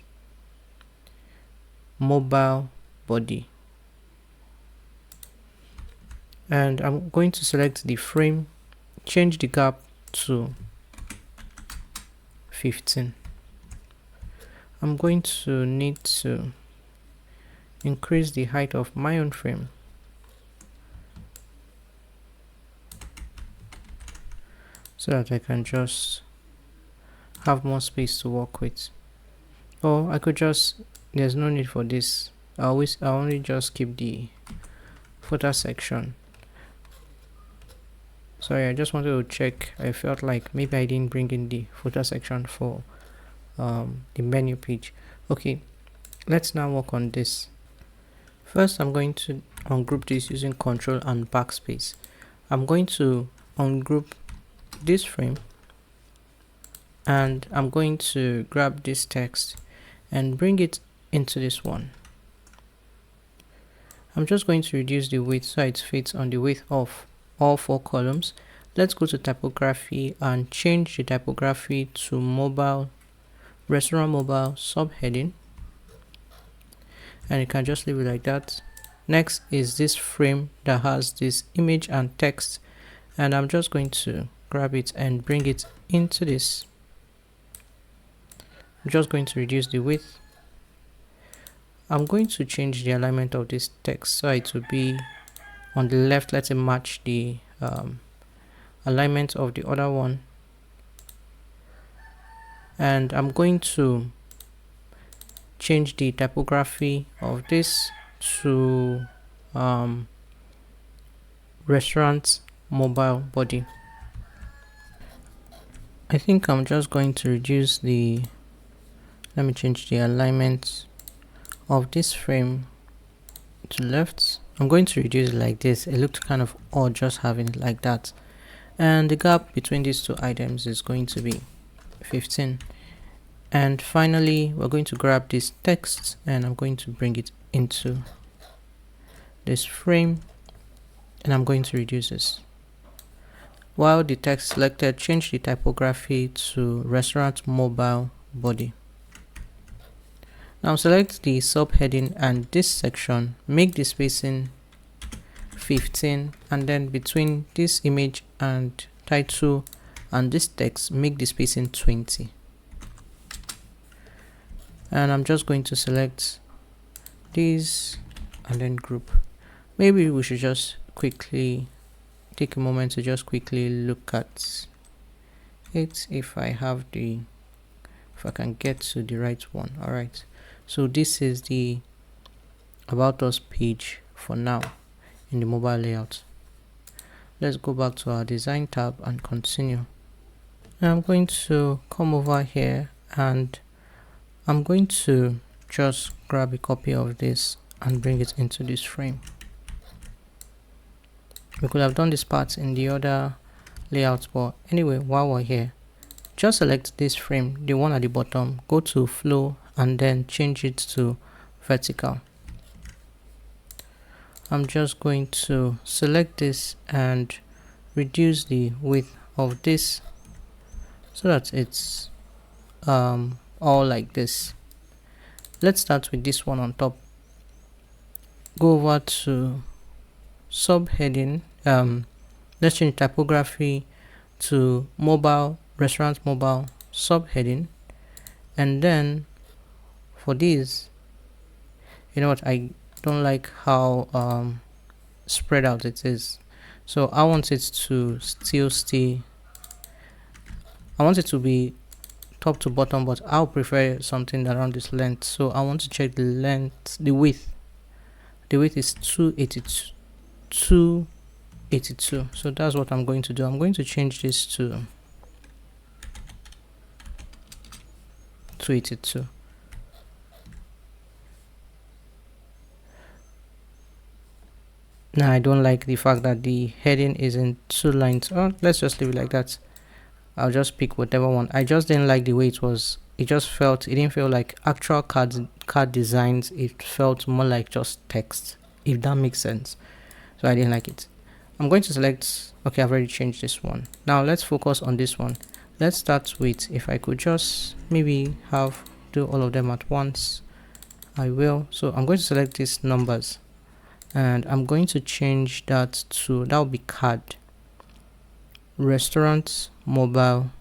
mobile body, and I'm going to select the frame, change the gap to 15. I'm going to need to increase the height of my own frame so that I can just have more space to work with. Or I could just, there's no need for this. I only just keep the footer section. Sorry, I just wanted to check. I felt like maybe I didn't bring in the footer section for the menu page. Okay, let's now work on this. First, I'm going to ungroup this using Control and Backspace. I'm going to ungroup this frame and I'm going to grab this text and bring it into this one. I'm just going to reduce the width so it fits on the width of all 4 columns. Let's go to typography and change the typography to restaurant mobile subheading, and you can just leave it like that. Next is this frame that has this image and text, and I'm just going to grab it and bring it into this. I'm just going to reduce the width. I'm going to change the alignment of this text so it will be on the left. Let it match the alignment of the other one, and I'm going to change the typography of this to restaurant mobile body. I think I'm just going to reduce let me change the alignment of this frame to left. I'm going to reduce it like this. It looked kind of odd just having it like that, and the gap between these 2 items is going to be 15. And finally, we're going to grab this text and I'm going to bring it into this frame, and I'm going to reduce this. While the text selected, change the typography to restaurant mobile body. Now select the subheading and this section, make the spacing 15, and then between this image and title and this text, make the spacing 20. And I'm just going to select these and then group. Maybe we should just quickly take a moment to just quickly look at it if I can get to the right one. All right, so this is the about us page for now in the mobile layout. Let's go back to our design tab and continue. Now I'm going to come over here and I'm going to just grab a copy of this and bring it into this frame. We could have done this part in the other layout, but anyway, while we're here, just select this frame, the one at the bottom, go to flow and then change it to vertical. I'm just going to select this and reduce the width of this so that it's all like this. Let's start with this one on top. Go over to subheading. Let's change typography to mobile, restaurant mobile subheading, and then for this, you know what, I don't like how spread out it is, so I want it to still stay. I want it to be top to bottom, but I'll prefer something around this length. So I want to check the length, the width. The width is 282. So that's what I'm going to do. I'm going to change this to 282. Now I don't like the fact that the heading is in 2 lines. Oh, let's just leave it like that. I'll just pick whatever one. I just didn't like the way it was. It didn't feel like actual card designs. It felt more like just text, if that makes sense. So I didn't like it. I'm going to select, okay, I've already changed this one. Now let's focus on this one. Let's start with, if I could just maybe do all of them at once, I will. So I'm going to select these numbers and I'm going to change that to, that will be card, restaurant, mobile.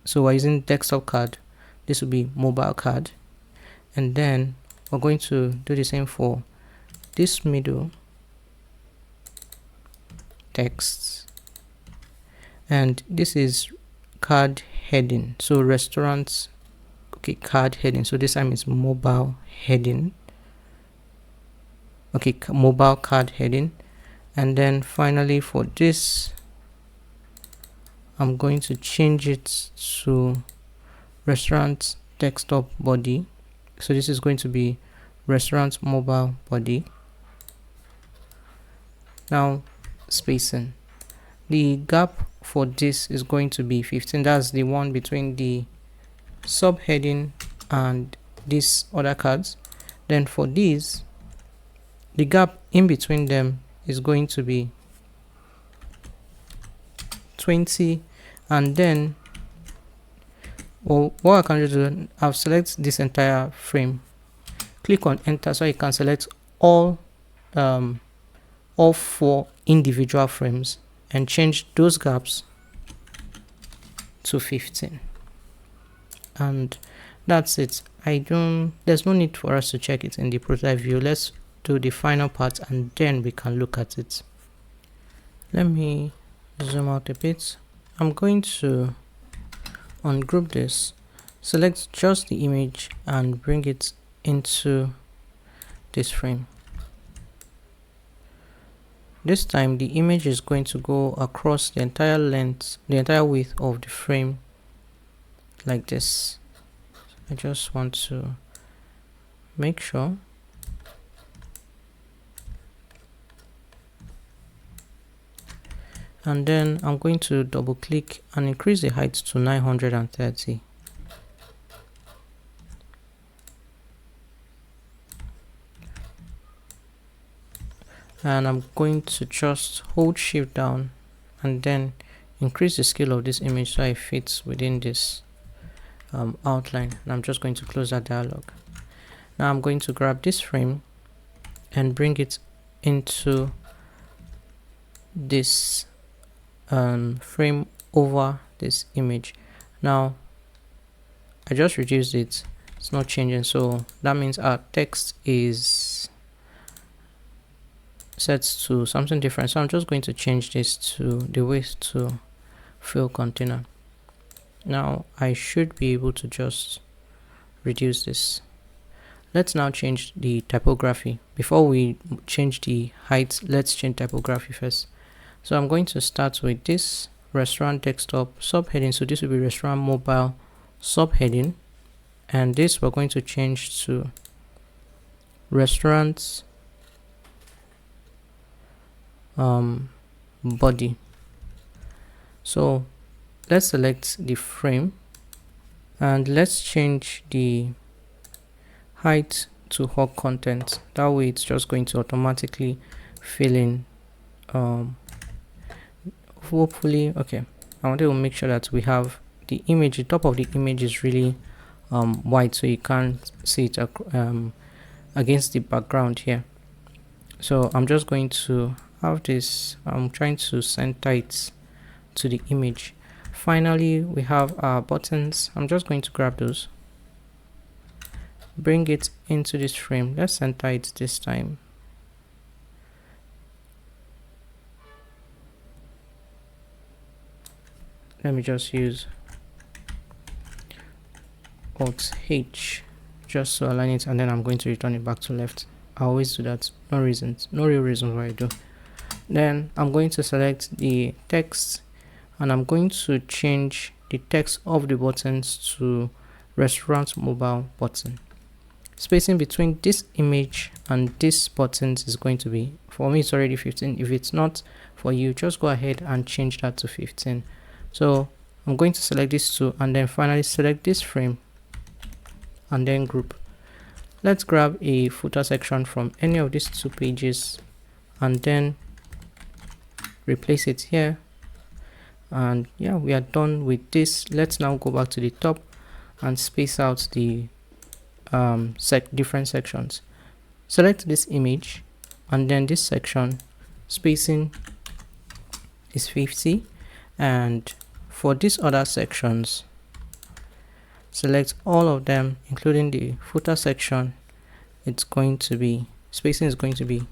So we're using desktop card, this will be mobile card, and then we're going to do the same for this middle text, and this is card heading, so restaurants, okay, card heading, so this time it's mobile heading, okay, mobile card heading. And then finally for this, I'm going to change it to restaurant desktop body, so this is going to be restaurant mobile body. Now spacing, the gap for this is going to be 15. That's the one between the subheading and these other cards. Then for these, the gap in between them is going to be 20. And then, well, what I can do, I'll select this entire frame, click on enter, so you can select all 4 individual frames and change those gaps to 15. And that's it. There's no need for us to check it in the prototype view. Let's do the final part and then we can look at it. Let me zoom out a bit. I'm going to ungroup this, select just the image and bring it into this frame. This time the image is going to go across the entire length, the entire width of the frame like this. I just want to make sure. And then I'm going to double click and increase the height to 930. And I'm going to just hold shift down and then increase the scale of this image so it fits within this outline. And I'm just going to close that dialog. Now I'm going to grab this frame and bring it into this frame over this image. Now I just reduced it, it's not changing, so that means our text is set to something different. So I'm just going to change this to the width to fill container. Now I should be able to just reduce this. Let's now change the typography. Before we change the height, let's change typography first. So I'm going to start with this restaurant desktop subheading. So this will be restaurant mobile subheading, and this we're going to change to restaurants body. So let's select the frame and let's change the height to hug content. That way it's just going to automatically fill in. Hopefully, okay, I want to make sure that we have the image, the top of the image is really white, so you can't see it against the background here. So I'm just going to have this, I'm trying to center it to the image. Finally, we have our buttons. I'm just going to grab those, bring it into this frame. Let's center it this time. Let me just use Alt H just to align it, and then I'm going to return it back to left. I always do that. No real reason why I do. Then I'm going to select the text, and I'm going to change the text of the buttons to restaurant mobile button. Spacing between this image and this buttons is going to be, for me it's already 15. If it's not for you, just go ahead and change that to 15. So I'm going to select these two, and then finally select this frame and then group. Let's grab a footer section from any of these two pages and then replace it here. And yeah, we are done with this. Let's now go back to the top and space out the different sections. Select this image, and then this section spacing is 50, and for these other sections select all of them, including the footer section. It's going to be, spacing is going to be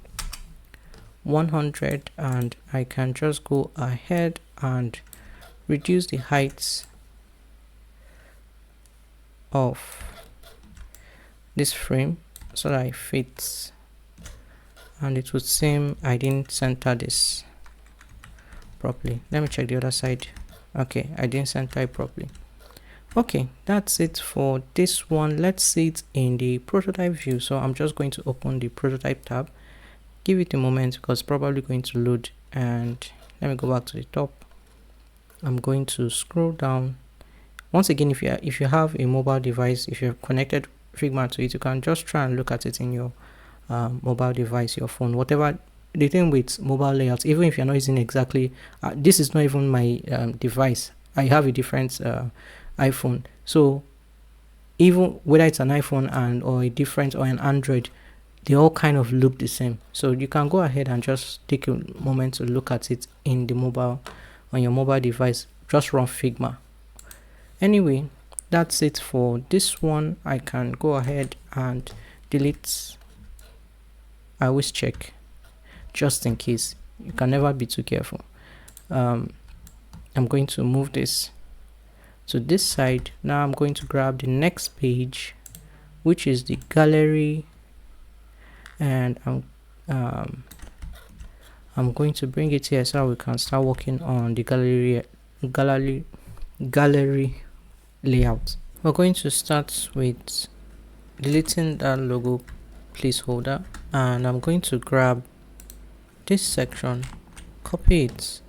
100, and I can just go ahead and reduce the heights of this frame so that it fits, and it would seem I didn't center this properly. Let me check the other side. Okay, I didn't center it properly. Okay, that's it for this one. Let's see it in the prototype view. So I'm just going to open the prototype tab, give it a moment because it's probably going to load, and let me go back to the top. I'm going to scroll down. Once again, if you have a mobile device, if you've connected Figma to it, you can just try and look at it in your mobile device, your phone, whatever. The thing with mobile layouts, even if you're not using exactly this is not even my device. I have a different iPhone, so even whether it's an iPhone and or a different or an Android, they all kind of look the same. So you can go ahead and just take a moment to look at it in the mobile, on your mobile device. Just run Figma. Anyway, that's it for this one. I can go ahead and delete. I always check just in case. You can never be too careful. I'm going to move this to this side. Now I'm going to grab the next page, which is the gallery, and I'm going to bring it here so we can start working on the gallery layout. We're going to start with deleting that logo placeholder, and I'm going to grab this section, copy it,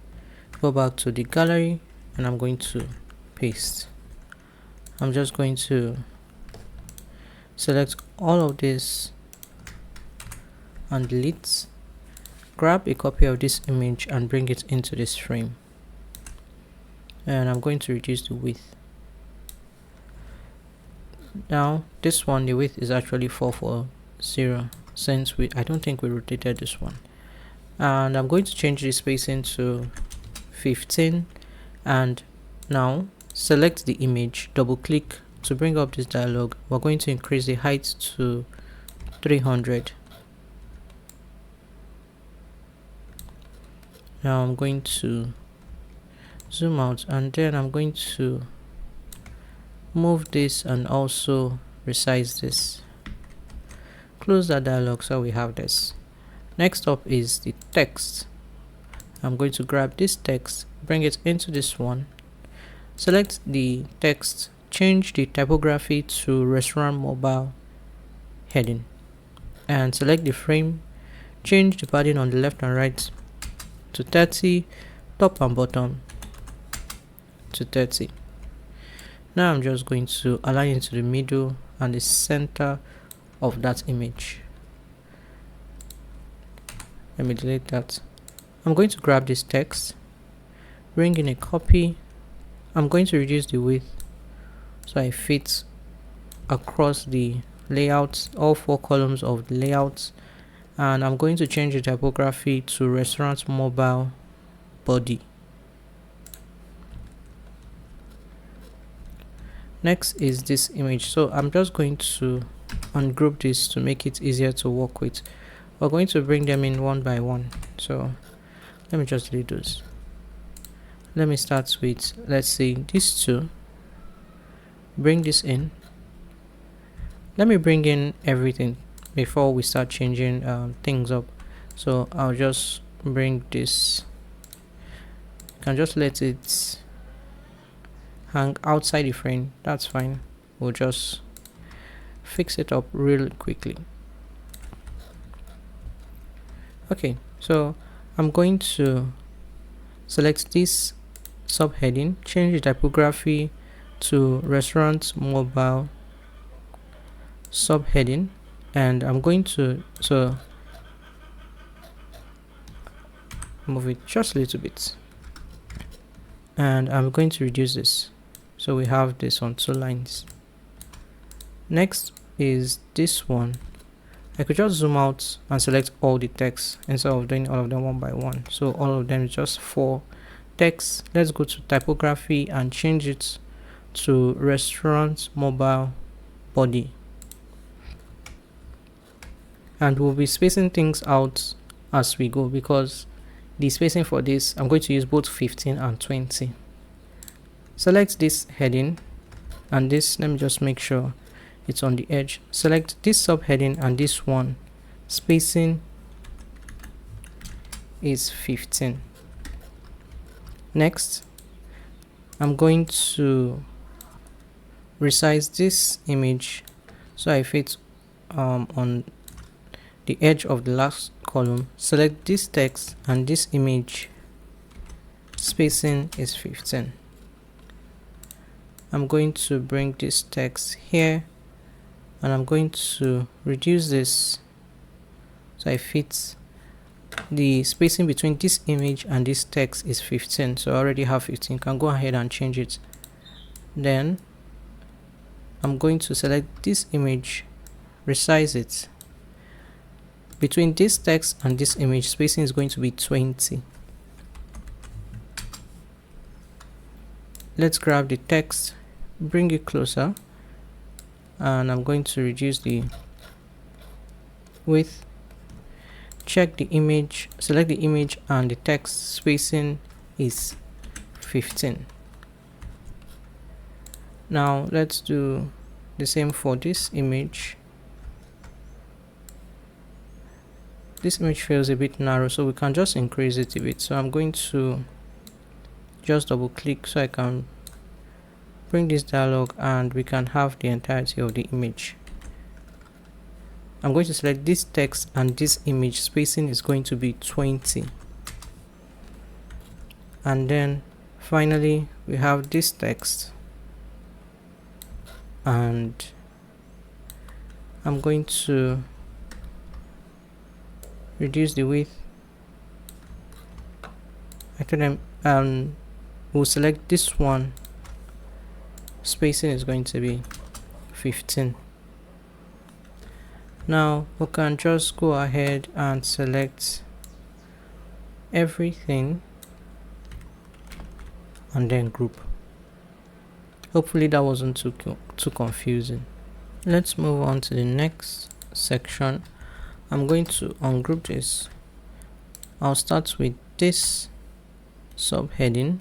go back to the gallery, and I'm going to paste. I'm just going to select all of this and delete. Grab a copy of this image and bring it into this frame, and I'm going to reduce the width. Now this one, the width is actually 440 since I don't think we rotated this one, and I'm going to change the spacing to 15, and now select the image, double click to bring up this dialog. We're going to increase the height to 300. Now I'm going to zoom out, and then I'm going to move this and also resize this. Close that dialog so we have this. Next up is the text. I'm going to grab this text, bring it into this one, select the text, change the typography to restaurant mobile heading, and select the frame, change the padding on the left and right to 30, top and bottom to 30. Now I'm just going to align it to the middle and the center of that image. Let me delete that. I'm going to grab this text, bring in a copy. I'm going to reduce the width so it fits across the layout, all 4 columns of the layout, and I'm going to change the typography to restaurant mobile body. Next is this image, so I'm just going to ungroup this to make it easier to work with. We're going to bring them in one by one, so let me just delete those. Let me start with, let's say, these two. Bring this in. Let me bring in everything before we start changing things up. So I'll just bring this, you can just let it hang outside the frame, that's fine. We'll just fix it up really quickly. Okay, so I'm going to select this subheading, change the typography to restaurant mobile subheading, and I'm going to move it just a little bit, and I'm going to reduce this so we have this on 2 lines. Next is this one. I could just zoom out and select all the text instead of doing all of them one by one, so all of them is just 4 text. Let's go to typography and change it to restaurant mobile body, and we'll be spacing things out as we go, because the spacing for this, I'm going to use both 15 and 20. Select this heading and this, let me just make sure it's on the edge. Select this subheading and this one, spacing is 15. Next, I'm going to resize this image so I fit on the edge of the last column. Select this text and this image, spacing is 15. I'm going to bring this text here and I'm going to reduce this so it fits. The spacing between this image and this text is 15, so I already have 15. Can go ahead and change it. Then I'm going to select this image, resize it. Between this text and this image, spacing is going to be 20. Let's grab the text, bring it closer, and I'm going to reduce the width. Check the image, select the image and the text, spacing is 15. Now let's do the same for this image. This image feels a bit narrow, so we can just increase it a bit. So I'm going to just double click so I can bring this dialog and we can have the entirety of the image. I'm going to select this text and this image, spacing is going to be 20. And then finally we have this text, and I'm going to reduce the width. I told them we'll select this one, spacing is going to be 15. Now we can just go ahead and select everything and then group. Hopefully that wasn't too confusing. Let's move on to the next section. I'm going to ungroup this. I'll start with this subheading,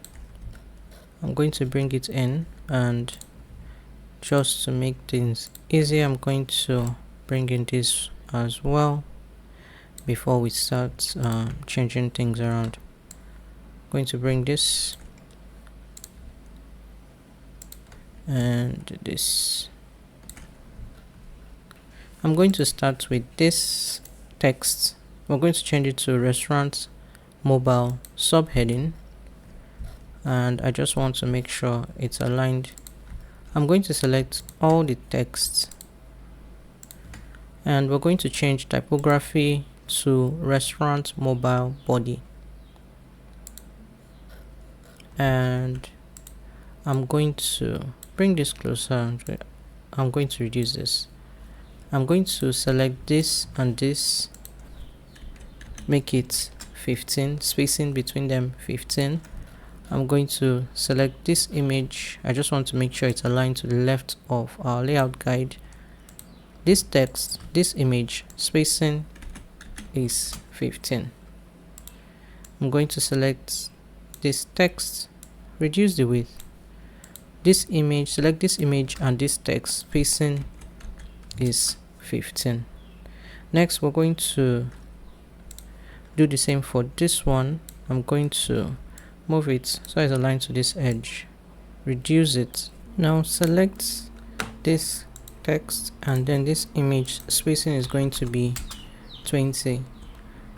I'm going to bring it in, and just to make things easy, I'm going to bring in this as well before we start changing things around. I'm going to bring this and this. I'm going to start with this text. We're going to change it to restaurant mobile subheading, and I just want to make sure it's aligned. I'm going to select all the text, and we're going to change typography to restaurant mobile body, and I'm going to bring this closer. I'm going to reduce this. I'm going to select this and this, make it 15, spacing between them 15. I'm going to select this image. I just want to make sure it's aligned to the left of our layout guide. This text, this image, spacing is 15. I'm going to select this text, reduce the width. This image, select this image and this text, spacing is 15. Next, we're going to do the same for this one. I'm going to move it so it's aligned to this edge, reduce it. Now select this text and then this image, spacing is going to be 20.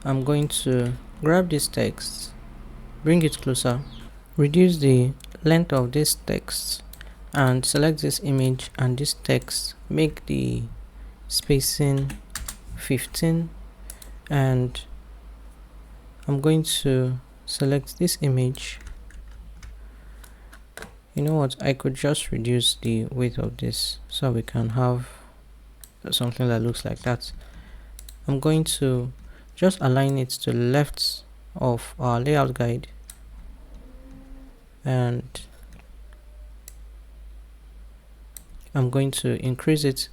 I'm going to grab this text, bring it closer, reduce the length of this text, and select this image and this text, make the spacing 15, and I'm going to select this image. You know what, I could just reduce the width of this so we can have something that looks like that. I'm going to just align it to the left of our layout guide, and I'm going to increase it.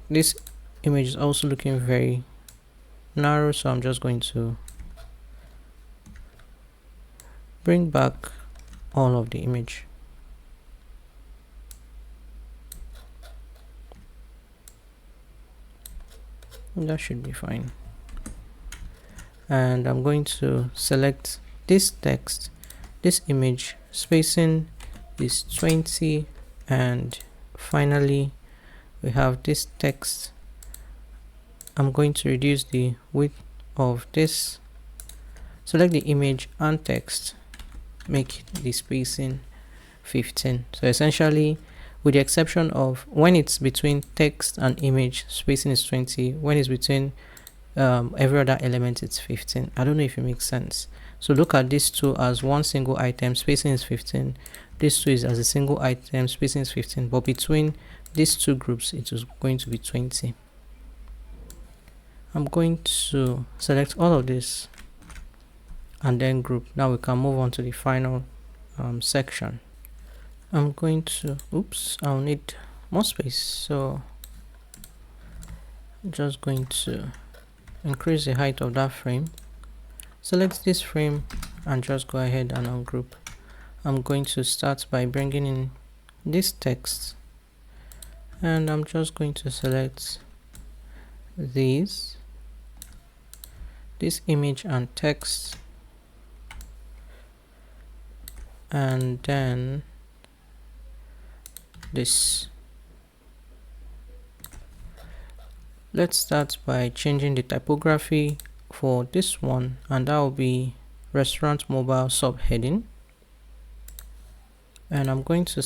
This image is also looking very narrow, so I'm just going to bring back all of the image. That should be fine. And I'm going to select this text, this image, spacing is 20, and finally we have this text. I'm going to reduce the width of this, select the image and text, make the spacing 15. So essentially, with the exception of when it's between text and image, spacing is 20. When it's between every other element, it's 15. I don't know if it makes sense. So look at these two as one single item, spacing is 15. This two is as a single item, spacing is 15. But between these two groups, it is going to be 20. I'm going to select all of this and then group. Now we can move on to the final section. I'm going to, I'll need more space, so I'm just going to increase the height of that frame. Select this frame and just go ahead and ungroup. I'm going to start by bringing in this text, and I'm just going to select this image and text, and then this. Let's start by changing the typography for this one, and that will be restaurant mobile subheading. And I'm going to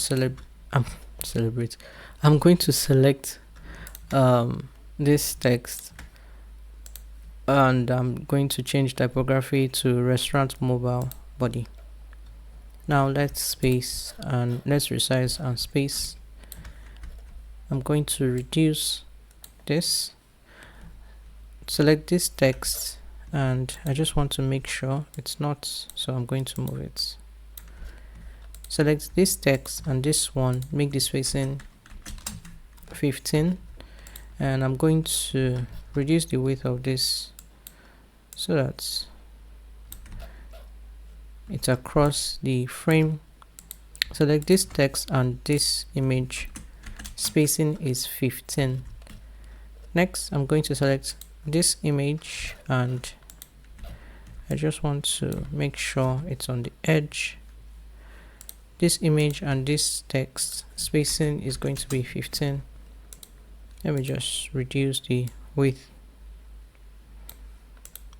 I'm going to select this text, and I'm going to change typography to restaurant mobile body. Now let's space and let's resize and space. I'm going to reduce this, select this text, and I just want to make sure it's not, so I'm going to move it. Select this text and this one, make the spacing 15, and I'm going to reduce the width of this so that it's across the frame. Select this text and this image, spacing is 15. Next, I'm going to select this image and I just want to make sure it's on the edge. This image and this text spacing is going to be 15. Let me just reduce the width.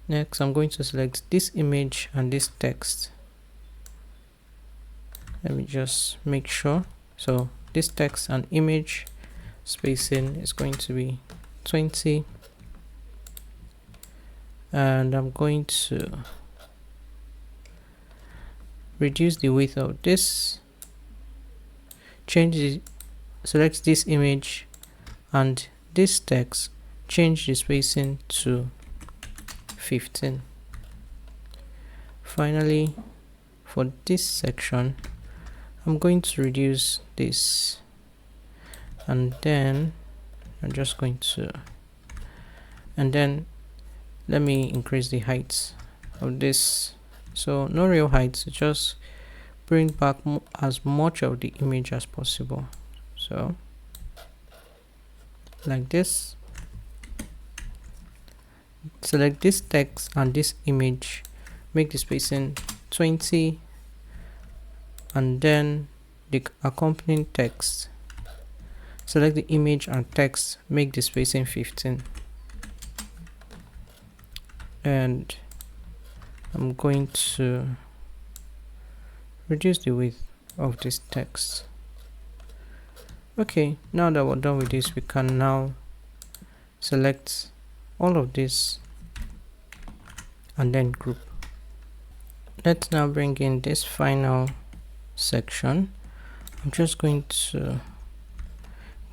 Next, I'm going to select this image and this text. Let me just make sure. So this text and image spacing is going to be 20. And I'm going to reduce the width of this, select this image and this text, change the spacing to 15. Finally, for this section, I'm going to reduce this, and then I'm just going to, and then let me increase the height of this. So no real height, just bring back as much of the image as possible. So like this. Select this text and this image, make the spacing 20, and then the accompanying text, select the image and text, make the spacing 15. And I'm going to reduce the width of this text. Okay, now that we're done with this, we can now select all of this and then group. Let's now bring in this final section. I'm just going to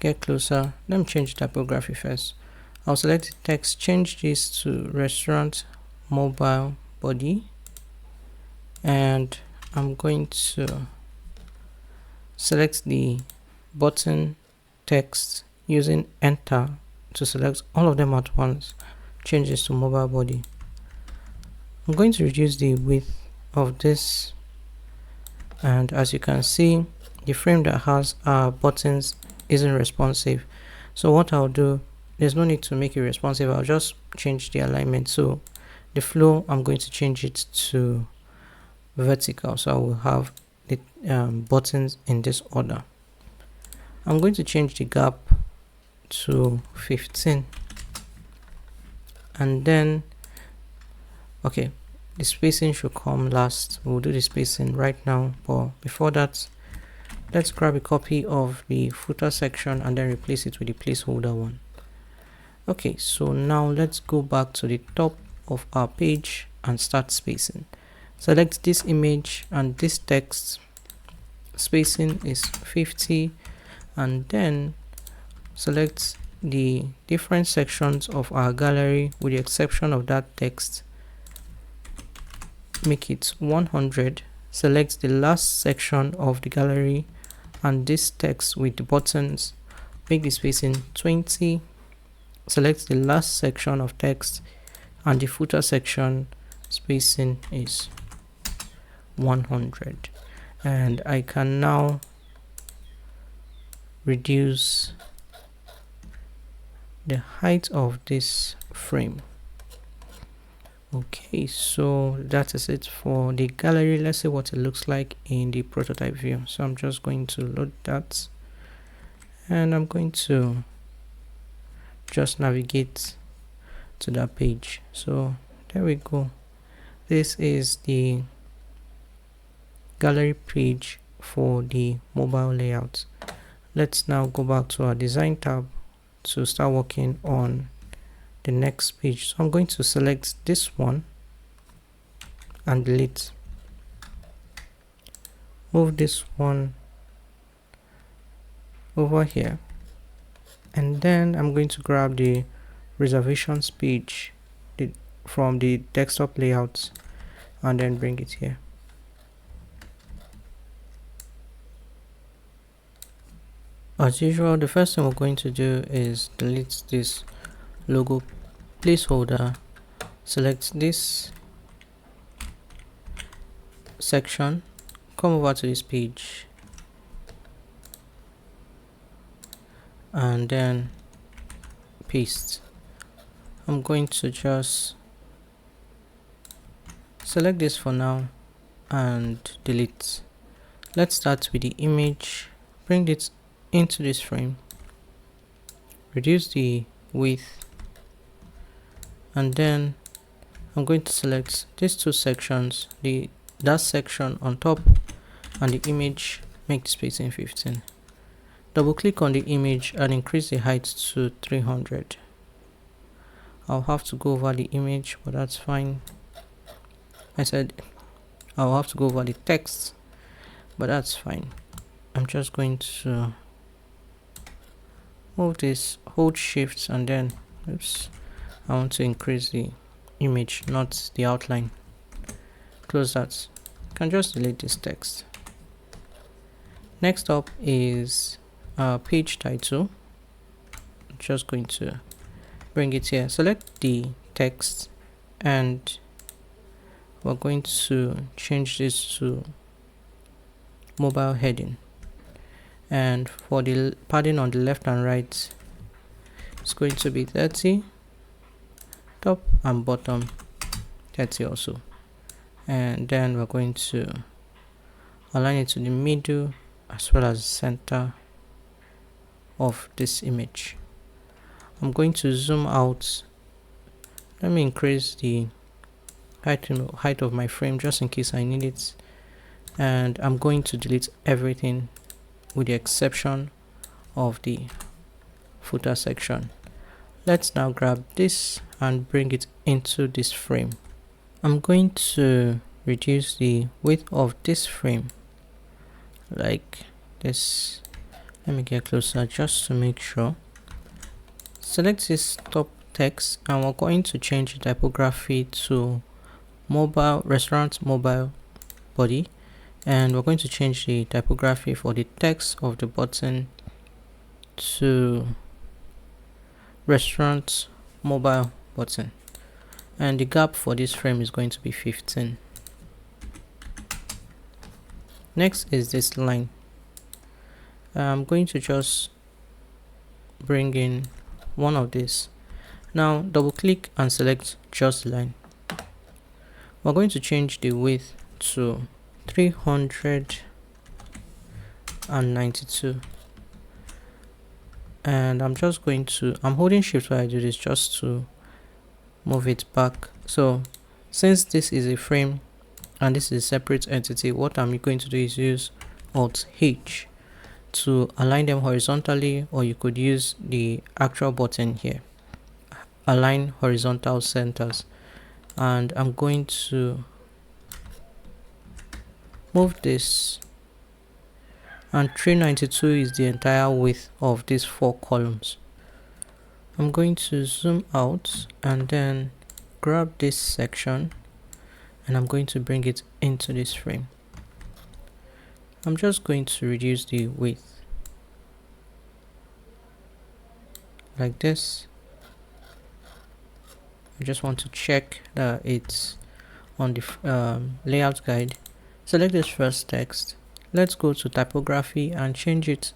get closer. Let me change typography first. I'll select the text, change this to restaurant mobile body, and I'm going to select the button text using enter to select all of them at once, change this to mobile body. I'm going to reduce the width of this, and as you can see, the frame that has our buttons isn't responsive. So what I'll do, there's no need to make it responsive, I'll just change the alignment. So the flow, I'm going to change it to vertical, so I will have the buttons in this order. I'm going to change the gap to 15, and then okay, the spacing should come last. We'll do the spacing right now, but before that, let's grab a copy of the footer section and then replace it with the placeholder one. Okay, so now let's go back to the top of our page and start spacing. Select this image and this text, spacing is 50, and then select the different sections of our gallery with the exception of that text, make it 100. Select the last section of the gallery and this text with the buttons, make the spacing 20. Select the last section of text and the footer section, spacing is 100. And I can now reduce the height of this frame. Okay, so that is it for the gallery. Let's see what it looks like in the prototype view. So I'm just going to load that, and I'm going to just navigate to that page. So there we go. This is the gallery page for the mobile layout. Let's now go back to our design tab to start working on the next page. So I'm going to select this one and delete. Move this one over here, and then I'm going to grab the reservations page from the desktop layout and then bring it here. As usual, the first thing we're going to do is delete this logo placeholder. Select this, section, come over to this page, and then paste. I'm going to just select this for now and delete. Let's start with the image, bring it into this frame, reduce the width, and then I'm going to select these two sections, that section on top and the image, make the spacing 15. Double click on the image and increase the height to 300. I'll have to go over the image, but that's fine. I said I'll have to go over the text, but that's fine. I'm just going to move this, hold shift, and then I want to increase the image, not the outline. Close that. You can just delete this text. Next up is page title. I'm just going to bring it here, select the text, and we're going to change this to mobile heading, and for the padding on the left and right, it's going to be 30, top and bottom 30 also, and then we're going to align it to the middle as well as the center of this image. I'm going to zoom out. Let me increase the height of my frame just in case I need it, and I'm going to delete everything with the exception of the footer section. Let's now grab this and bring it into this frame. I'm going to reduce the width of this frame like this. Let me get closer just to make sure. Select this top text, and we're going to change the typography to mobile restaurant mobile body, and we're going to change the typography for the text of the button to restaurant mobile button, and the gap for this frame is going to be 15. Next is this line. I'm going to just bring in one of these. Now double click and select just line. We're going to change the width to 392, and I'm holding shift while I do this just to move it back. So since this is a frame and this is a separate entity, what I'm going to do is use Alt H to align them horizontally, or you could use the actual button here, align horizontal centers, and I'm going to move this, and 392 is the entire width of these 4 columns. I'm going to zoom out and then grab this section, and I'm going to bring it into this frame. I'm just going to reduce the width like this. I just want to check that it's on the layout guide. Select this first text. Let's go to typography and change it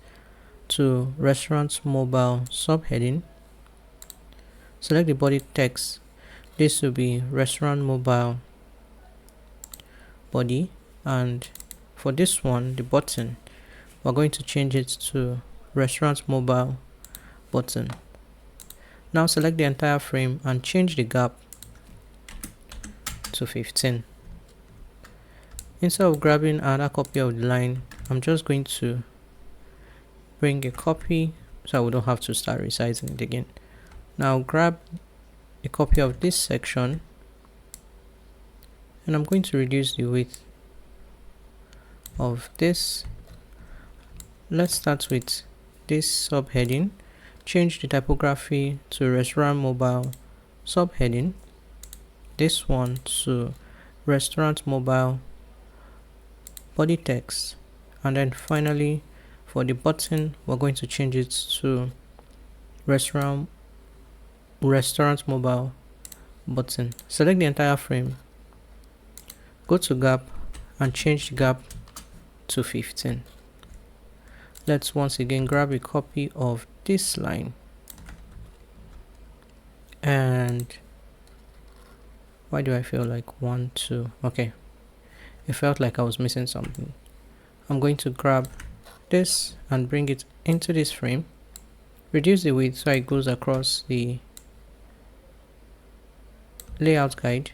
to restaurant mobile subheading. Select the body text. This will be restaurant mobile body, and for this one, the button, we're going to change it to restaurant mobile button. Now select the entire frame and change the gap to 15. Instead of grabbing another copy of the line, I'm just going to bring a copy so we don't have to start resizing it again. Now grab a copy of this section, and I'm going to reduce the width of this. Let's start with this subheading. Change the typography to restaurant mobile subheading, this one to restaurant mobile body text, and then finally for the button we're going to change it to restaurant mobile button. Select the entire frame, go to gap and change the gap to 15. Let's once again grab a copy of this line, and why do I feel like 1, 2? Okay, it felt like I was missing something. I'm going to grab this and bring it into this frame, reduce the width so it goes across the layout guide,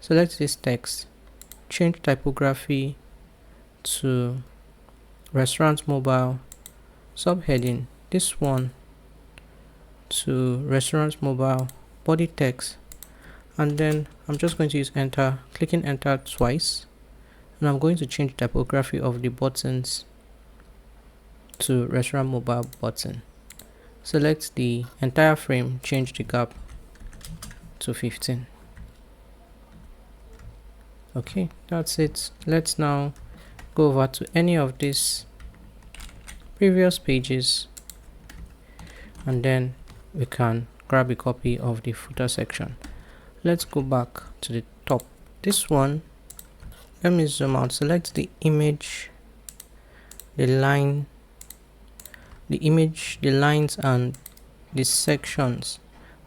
select this text, change typography to restaurant mobile, subheading this one to restaurant mobile, body text, and then I'm just going to use enter, clicking enter twice, and I'm going to change typography of the buttons to restaurant mobile button. Select the entire frame, change the gap to 15. Okay, that's it. Let's now go over to any of these previous pages, and then we can grab a copy of the footer section. Let's go back to the top. This one, let me zoom out, select the image, the line, the image, the lines, and the sections,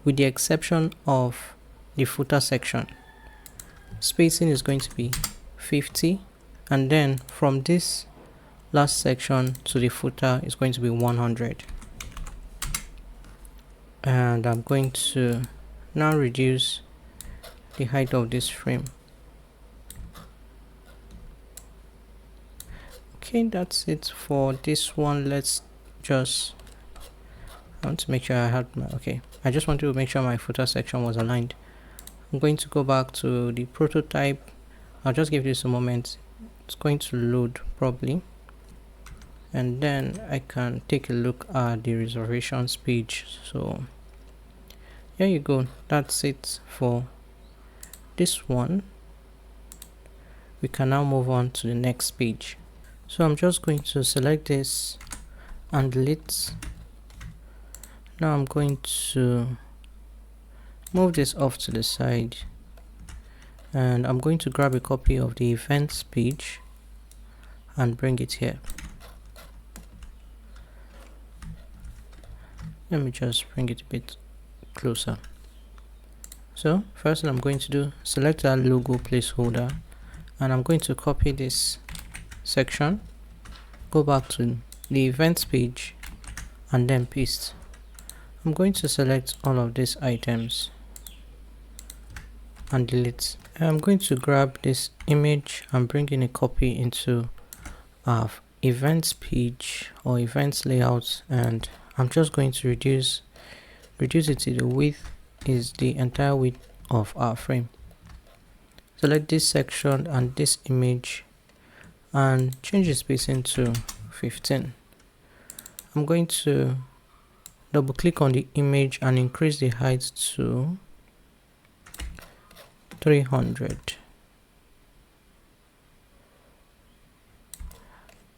with the exception of the footer section. Spacing is going to be 50, and then from this last section to the footer is going to be 100. And I'm going to now reduce the height of this frame. Okay, that's it for this one. Let's just, I want to make sure I had my, okay, I just want to make sure my footer section was aligned. I'm going to go back to the prototype. I'll just give this a moment. It's going to load probably, and then I can take a look at the reservations page. So there you go, that's it for this one. We can now move on to the next page. So I'm just going to select this and delete. Now I'm going to move this off to the side, and I'm going to grab a copy of the events page and bring it here. Let me just bring it a bit closer. So first thing I'm going to do, select that logo placeholder, and I'm going to copy this section, go back to the events page, and then paste. I'm going to select all of these items and delete. I'm going to grab this image and bring in a copy into our events page or events layout, and I'm just going to reduce it to the width is the entire width of our frame. Select this section and this image and change the spacing to 15. I'm going to double click on the image and increase the height to 300.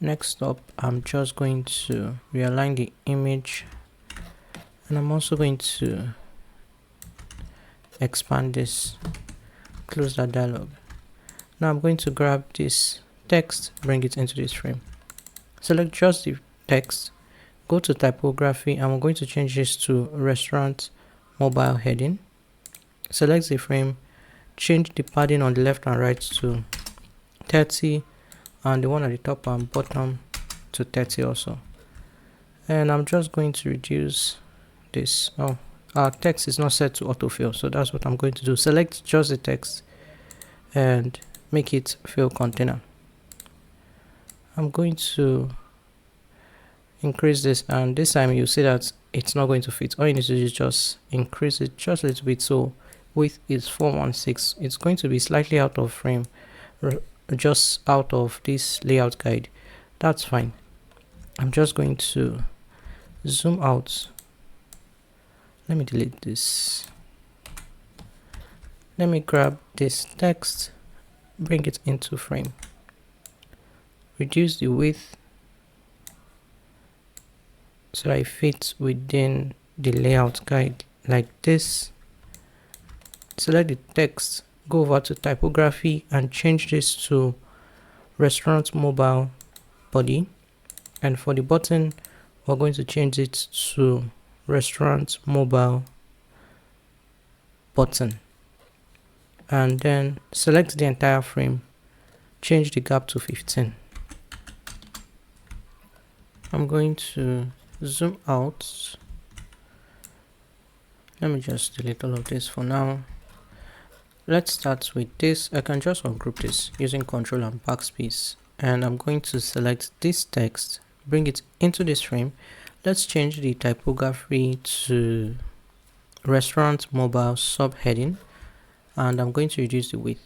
Next up, I'm just going to realign the image, and I'm also going to expand this, close that dialog. Now I'm going to grab this text, bring it into this frame. Select just the text, go to typography, and we're going to change this to restaurant mobile heading. Select the frame, change the padding on the left and right to 30, and the one at the top and bottom to 30 also. And I'm just going to reduce this. Oh, our text is not set to autofill, so that's what I'm going to do. Select just the text and make it fill container. I'm going to increase this, and this time you see that it's not going to fit. All you need to do is just increase it just a little bit. So width is 416. It's going to be slightly out of frame, just out of this layout guide. That's fine. I'm just going to zoom out. Let me delete this. Let me grab this text, bring it into frame, reduce the width so it fits within the layout guide like this. Select the text, go over to typography and change this to restaurant mobile body, and for the button we're going to change it to restaurant mobile button, and then select the entire frame, change the gap to 15. I'm going to zoom out. Let me just delete all of this for now. Let's start with this. I can just ungroup this using Ctrl and backspace, and I'm going to select this text, bring it into this frame. Let's change the typography to restaurant mobile subheading, and I'm going to reduce the width.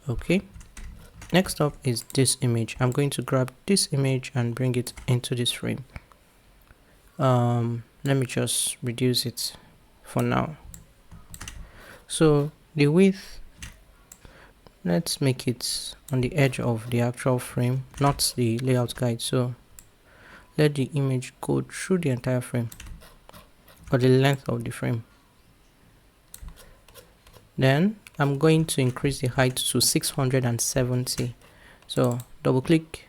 Okay, next up is this image. I'm going to grab this image and bring it into this frame. Let me just reduce it for now. So the width, let's make it on the edge of the actual frame, not the layout guide. So let the image go through the entire frame, or the length of the frame. Then I'm going to increase the height to 670. So double click,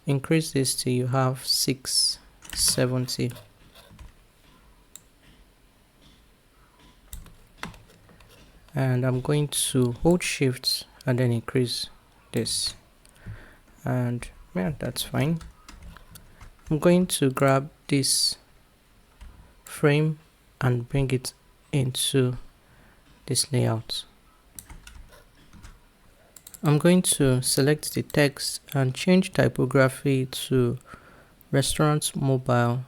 increase this till you have 670. And I'm going to hold shift and then increase this, and yeah, that's fine. I'm going to grab this frame and bring it into this layout. I'm going to select the text and change typography to restaurant mobile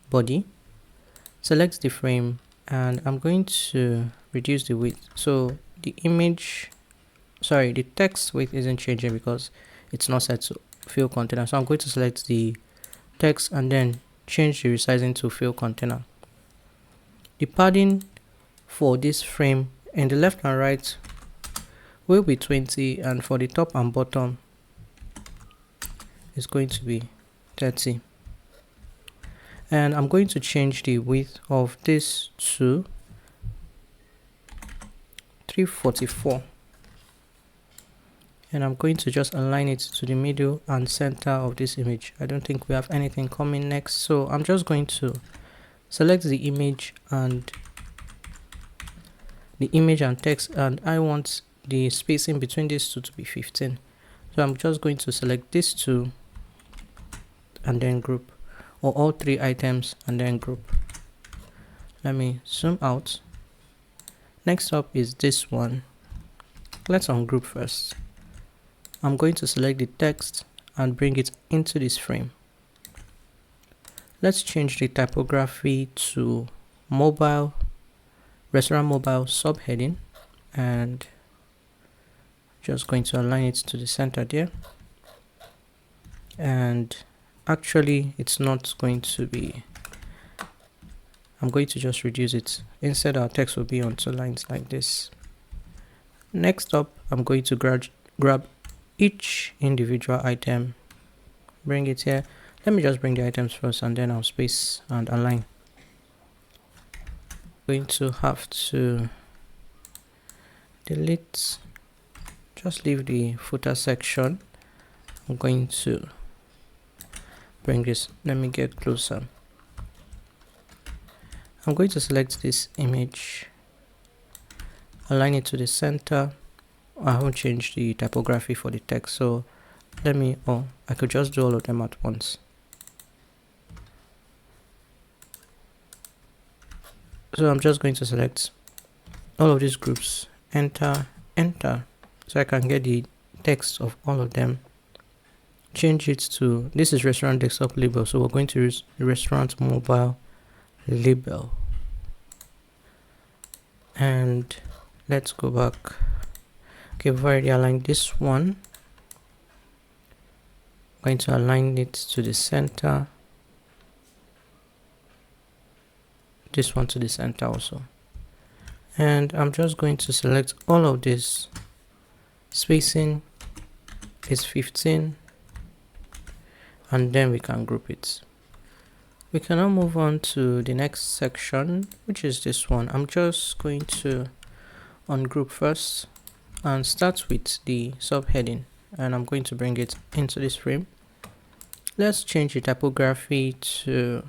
body, select the frame, and I'm going to reduce the width. So the text width isn't changing because it's not set to fill container. So I'm going to select the text and then change the resizing to fill container. The padding for this frame in the left and right will be 20, and for the top and bottom is going to be 30. And I'm going to change the width of this to 344, and I'm going to just align it to the middle and center of this image. I don't think we have anything coming next, so I'm just going to select the image and text, and I want the spacing between these two to be 15. So I'm just going to select these two and then group, or all three items and then group. Let me zoom out. Next up is this one. Let's ungroup first. I'm going to select the text and bring it into this frame. Let's change the typography to restaurant mobile subheading, and just going to align it to the center there. And actually it's not going to be, I'm going to just reduce it. Instead our text will be on two lines like this. Next up, I'm going to grab each individual item, bring it here. Let me just bring the items first and then I'll space and align. Going to have to delete, just leave the footer section. I'm going to bring this, let me get closer. I'm going to select this image, align it to the center. I haven't changed the typography for the text, so I could just do all of them at once. So I'm just going to select all of these groups, enter, so I can get the text of all of them. Change it to, this is restaurant desktop label, so we're going to use restaurant mobile label. And let's go back. Okay, we've already aligned this one. I'm going to align it to the center, this one to the center also, and I'm just going to select all of this. Spacing is 15, and then we can group it. We can now move on to the next section, which is this one. I'm just going to on group first and start with the subheading, and I'm going to bring it into this frame. Let's change the typography to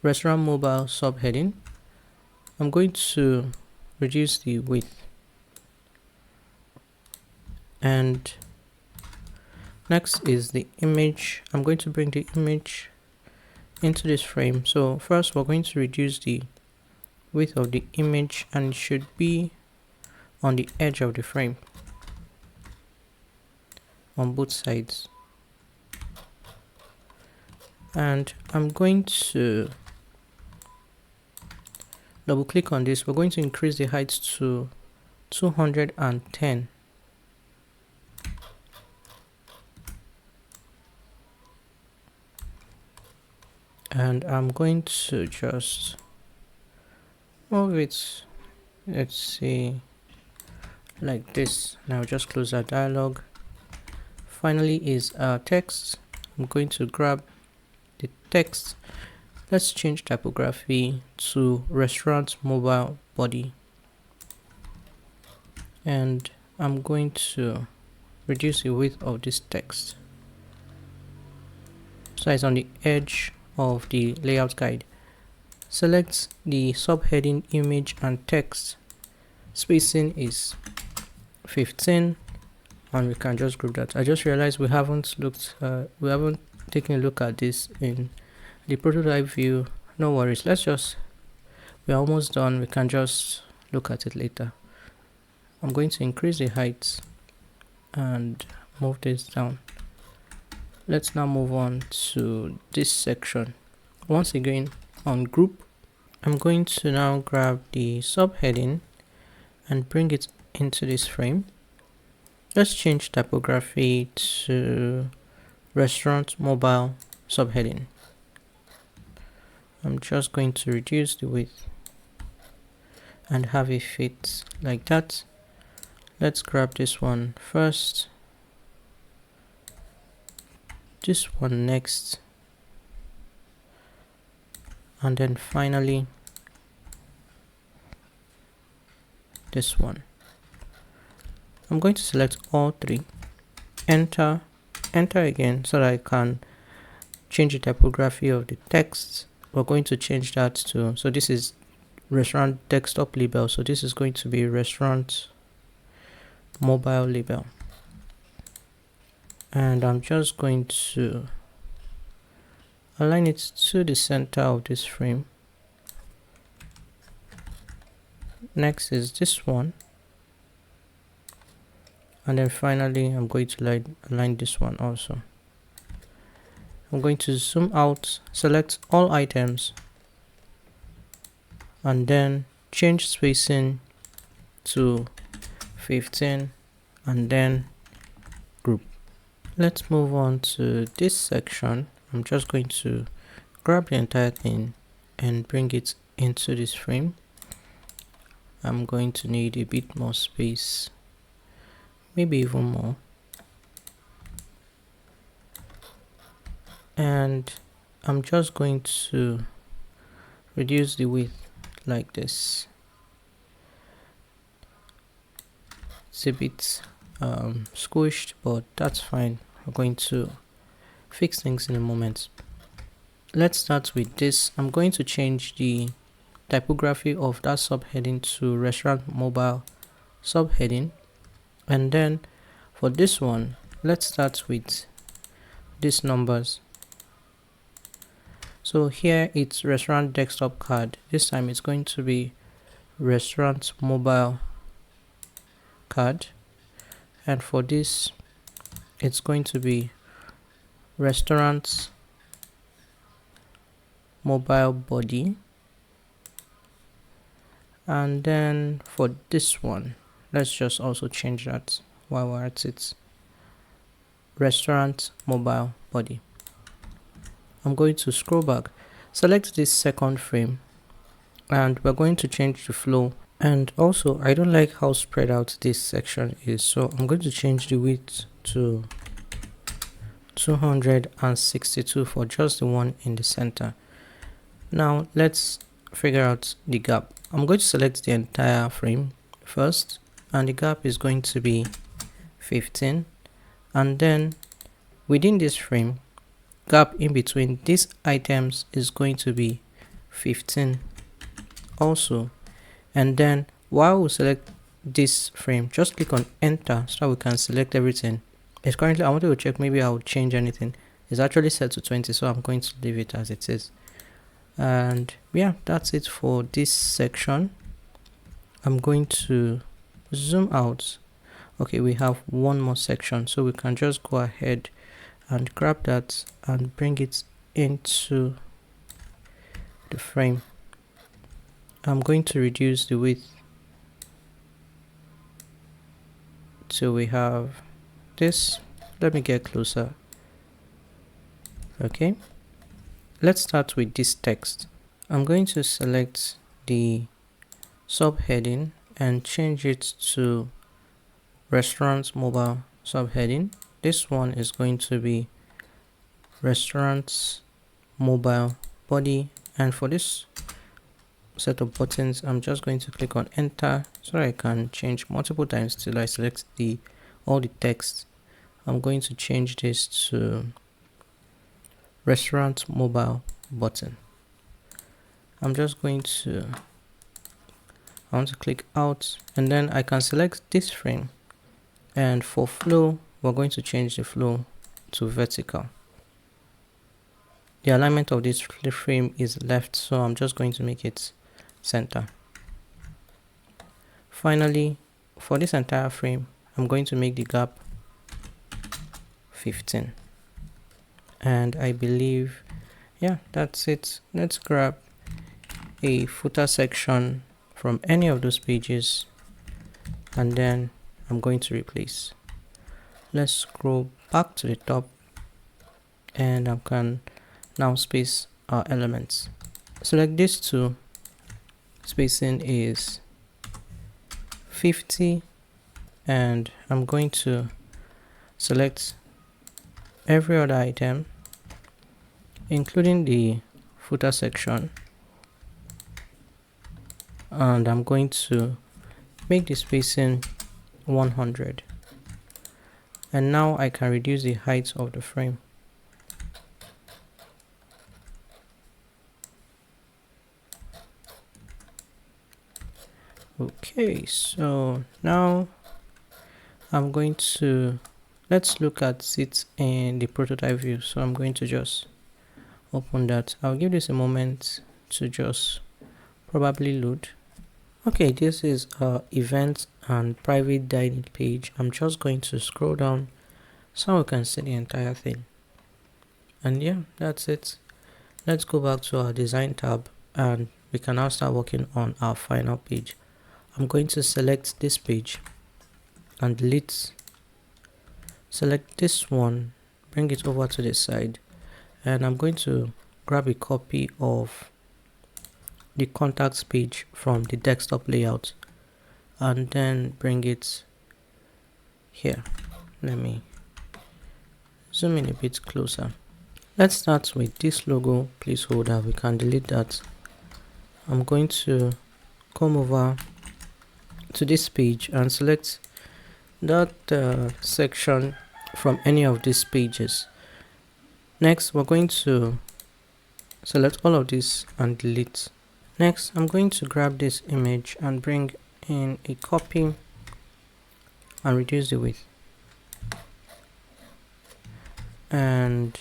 restaurant mobile subheading. I'm going to reduce the width, and next is the image. I'm going to bring the image into this frame. So first we're going to reduce the width of the image, and it should be on the edge of the frame on both sides. And I'm going to double click on this. We're going to increase the height to 210. And I'm going to just move it, let's see, like this. Now just close that dialog. Finally is our text. I'm going to grab the text. Let's change typography to restaurant mobile body, and I'm going to reduce the width of this text so it's on the edge of the layout guide. Select the subheading, image, and text. Spacing is 15, and we can just group that. I just realized we haven't taken a look at this in the prototype view. No worries, we're almost done. We can just look at it later. I'm going to increase the height and move this down. Let's now move on to this section. Once again, on group, I'm going to now grab the subheading and bring it into this frame. Let's change typography to restaurant mobile subheading. I'm just going to reduce the width and have it fit like that. Let's grab this one first, this one next, and then finally this one. I'm going to select all three, enter again so that I can change the typography of the text. We're going to change that to, so this is restaurant desktop label, so this is going to be restaurant mobile label. And I'm just going to align it to the center of this frame. Next is this one, and then finally I'm going to align this one also. I'm going to zoom out, select all items, and then change spacing to 15, and then group. Let's move on to this section. I'm just going to grab the entire thing and bring it into this frame. I'm going to need a bit more space, maybe even more. And I'm just going to reduce the width like this. It's a bit squished, but that's fine. I'm going to fix things in a moment. Let's start with this. I'm going to change the typography of that subheading to restaurant mobile subheading, and then for this one, let's start with these numbers. So here it's restaurant desktop card. This time it's going to be restaurant mobile card, and for this it's going to be restaurant mobile body. And then for this one, let's just also change that while we're at it, restaurant mobile body. I'm going to scroll back, select this second frame, and we're going to change the flow. And also, I don't like how spread out this section is, so I'm going to change the width to 262 for just the one in the center. Now let's figure out the gap. I'm going to select the entire frame first, and the gap is going to be 15, and then within this frame, gap in between these items is going to be 15 also. And then while we select this frame, just click on enter so that we can select everything. It's currently, I wanted to check maybe I'll change anything. It's actually set to 20, so I'm going to leave it as it is. And yeah, that's it for this section. I'm going to zoom out. Okay, we have one more section, so we can just go ahead and grab that and bring it into the frame. I'm going to reduce the width till we have this. Let me get closer. Okay, let's start with this text. I'm going to select the subheading and change it to restaurants mobile subheading. This one is going to be restaurants mobile body, and for this set of buttons, I'm just going to click on enter so I can change multiple times till I select all the text. I'm going to change this to restaurant mobile button. I'm just going to, I want to click out, and then I can select this frame, and for flow, we're going to change the flow to vertical. The alignment of this frame is left, so I'm just going to make it center. Finally, for this entire frame, I'm going to make the gap 15. And I believe, yeah, that's it. Let's grab a footer section from any of those pages, and then I'm going to replace. Let's scroll back to the top, and I can now space our elements. Select these two. Spacing is 50, and I'm going to select every other item, including the footer section, and I'm going to make the spacing 100. And now I can reduce the height of the frame. Okay, so now I'm going to, let's look at it in the prototype view. So I'm going to just open that. I'll give this a moment to just probably load. Okay, this is our event and private dining page. I'm just going to scroll down so we can see the entire thing. And yeah, that's it. Let's go back to our design tab, and we can now start working on our final page. I'm going to select this page and delete. Select this one, bring it over to the side, and I'm going to grab a copy of the contacts page from the desktop layout and then bring it here. Let me zoom in a bit closer. Let's start with this logo placeholder. We can delete that. I'm going to come over to this page and select that section from any of these pages. Next, we're going to select all of this and delete. Next, I'm going to grab this image and bring in a copy and reduce the width. And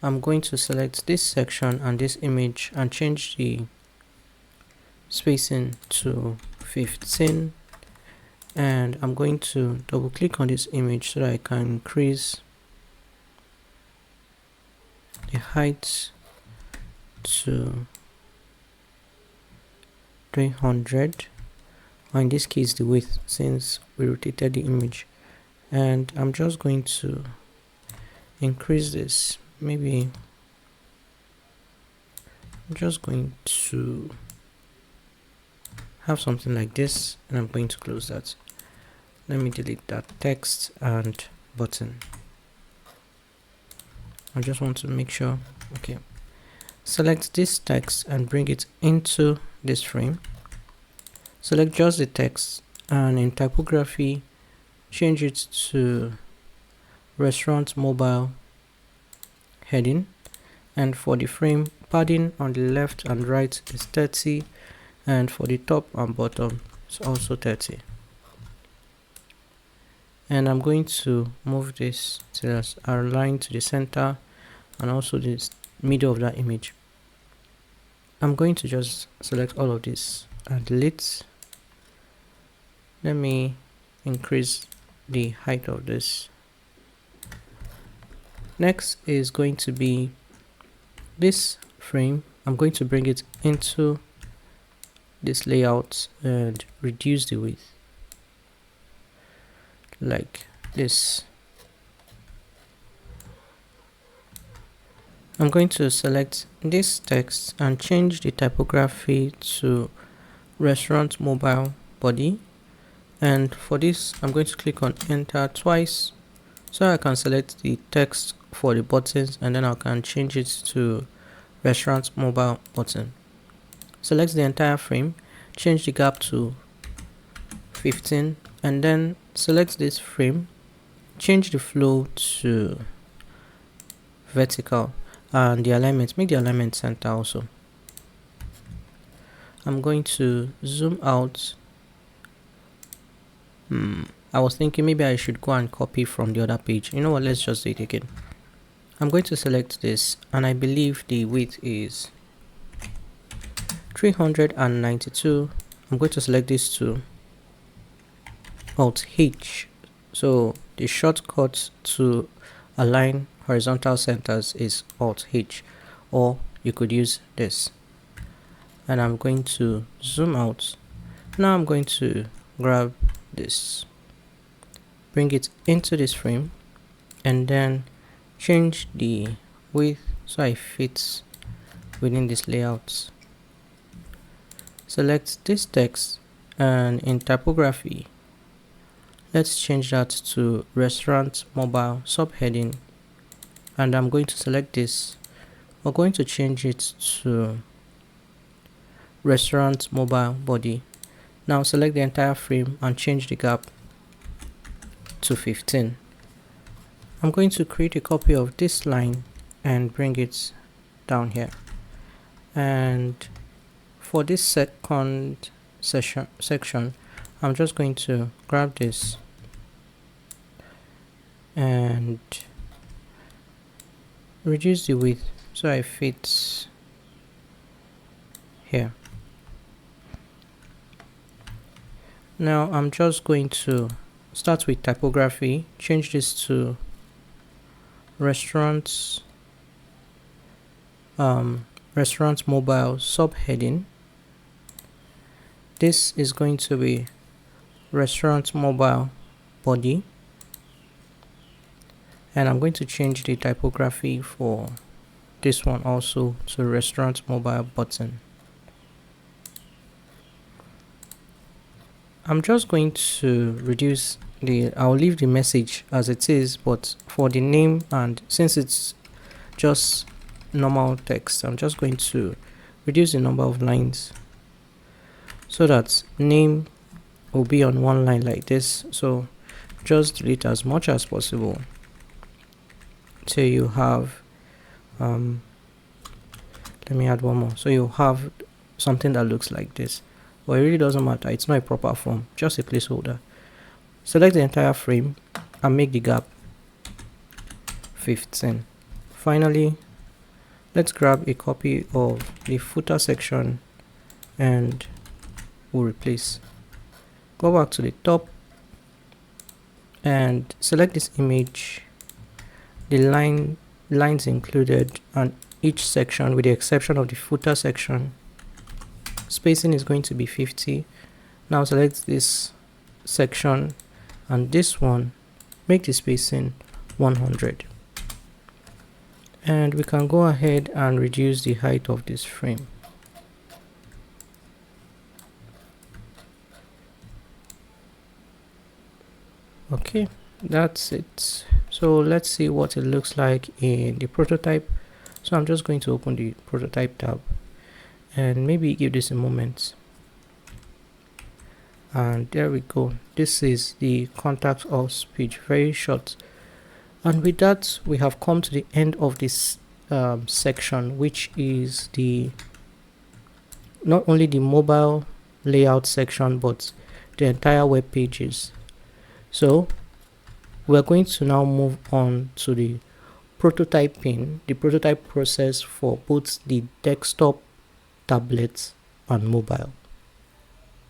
I'm going to select this section and this image and change the spacing to 15. And I'm going to double click on this image so that I can increase the height to 300, or in this case the width, since we rotated the image. And I'm just going to increase this. Maybe I'm just going to have something like this, and I'm going to close that. Let me delete that text and button. I just want to make sure. Okay, select this text and bring it into this frame. select just the text, and in typography change it to restaurant mobile heading, and for the frame padding on the left and right is 30, and for the top and bottom it's also 30. And I'm going to move this to align to the center and also the middle of that image. I'm going to just select all of this and delete. Let me increase the height of this. Next is going to be this frame. I'm going to bring it into this layout and reduce the width like this. I'm going to select this text and change the typography to restaurant mobile body, and for this I'm going to click on enter twice so I can select the text for the buttons, and then I can change it to restaurant mobile button. Select the entire frame, change the gap to 15, and then select this frame, change the flow to vertical, and the alignment, make the alignment center also. I'm going to zoom out. I was thinking maybe I should go and copy from the other page. You know what, let's just do it again. I'm going to select this, and I believe the width is 392. I'm going to select this to Alt H. So the shortcut to align horizontal centers is Alt H, or you could use this. And I'm going to zoom out. Now I'm going to grab this, bring it into this frame, and then change the width so it fits within this layout. Select this text, and in typography let's change that to restaurant mobile subheading, and I'm going to select this. We're going to change it to restaurant mobile body. Now select the entire frame and change the gap to 15. I'm going to create a copy of this line and bring it down here, and for this second section I'm just going to grab this and reduce the width so it fits here. Now I'm just going to start with typography, change this to restaurant mobile subheading. This is going to be restaurant mobile body, and I'm going to change the typography for this one also to restaurant mobile button. I'm just going to reduce I'll leave the message as it is, but for the name, and since it's just normal text, I'm just going to reduce the number of lines so that name will be on one line like this. So just delete as much as possible till you have let me add one more, so you have something that looks like this, but it really doesn't matter, it's not a proper form, just a placeholder. Select the entire frame and make the gap 15. Finally, let's grab a copy of the footer section and we'll replace. Go back to the top and select this image, the lines included, and each section with the exception of the footer section. Spacing is going to be 50. Now select this section and this one, make the spacing 100, and we can go ahead and reduce the height of this frame. Okay, that's it. So let's see what it looks like in the prototype. So I'm just going to open the prototype tab and maybe give this a moment. And there we go. This is the contact us page, very short. And with that, we have come to the end of this section, which is the not only the mobile layout section but the entire web pages. So we're going to now move on to the prototyping, the prototype process for both the desktop, tablets and mobile.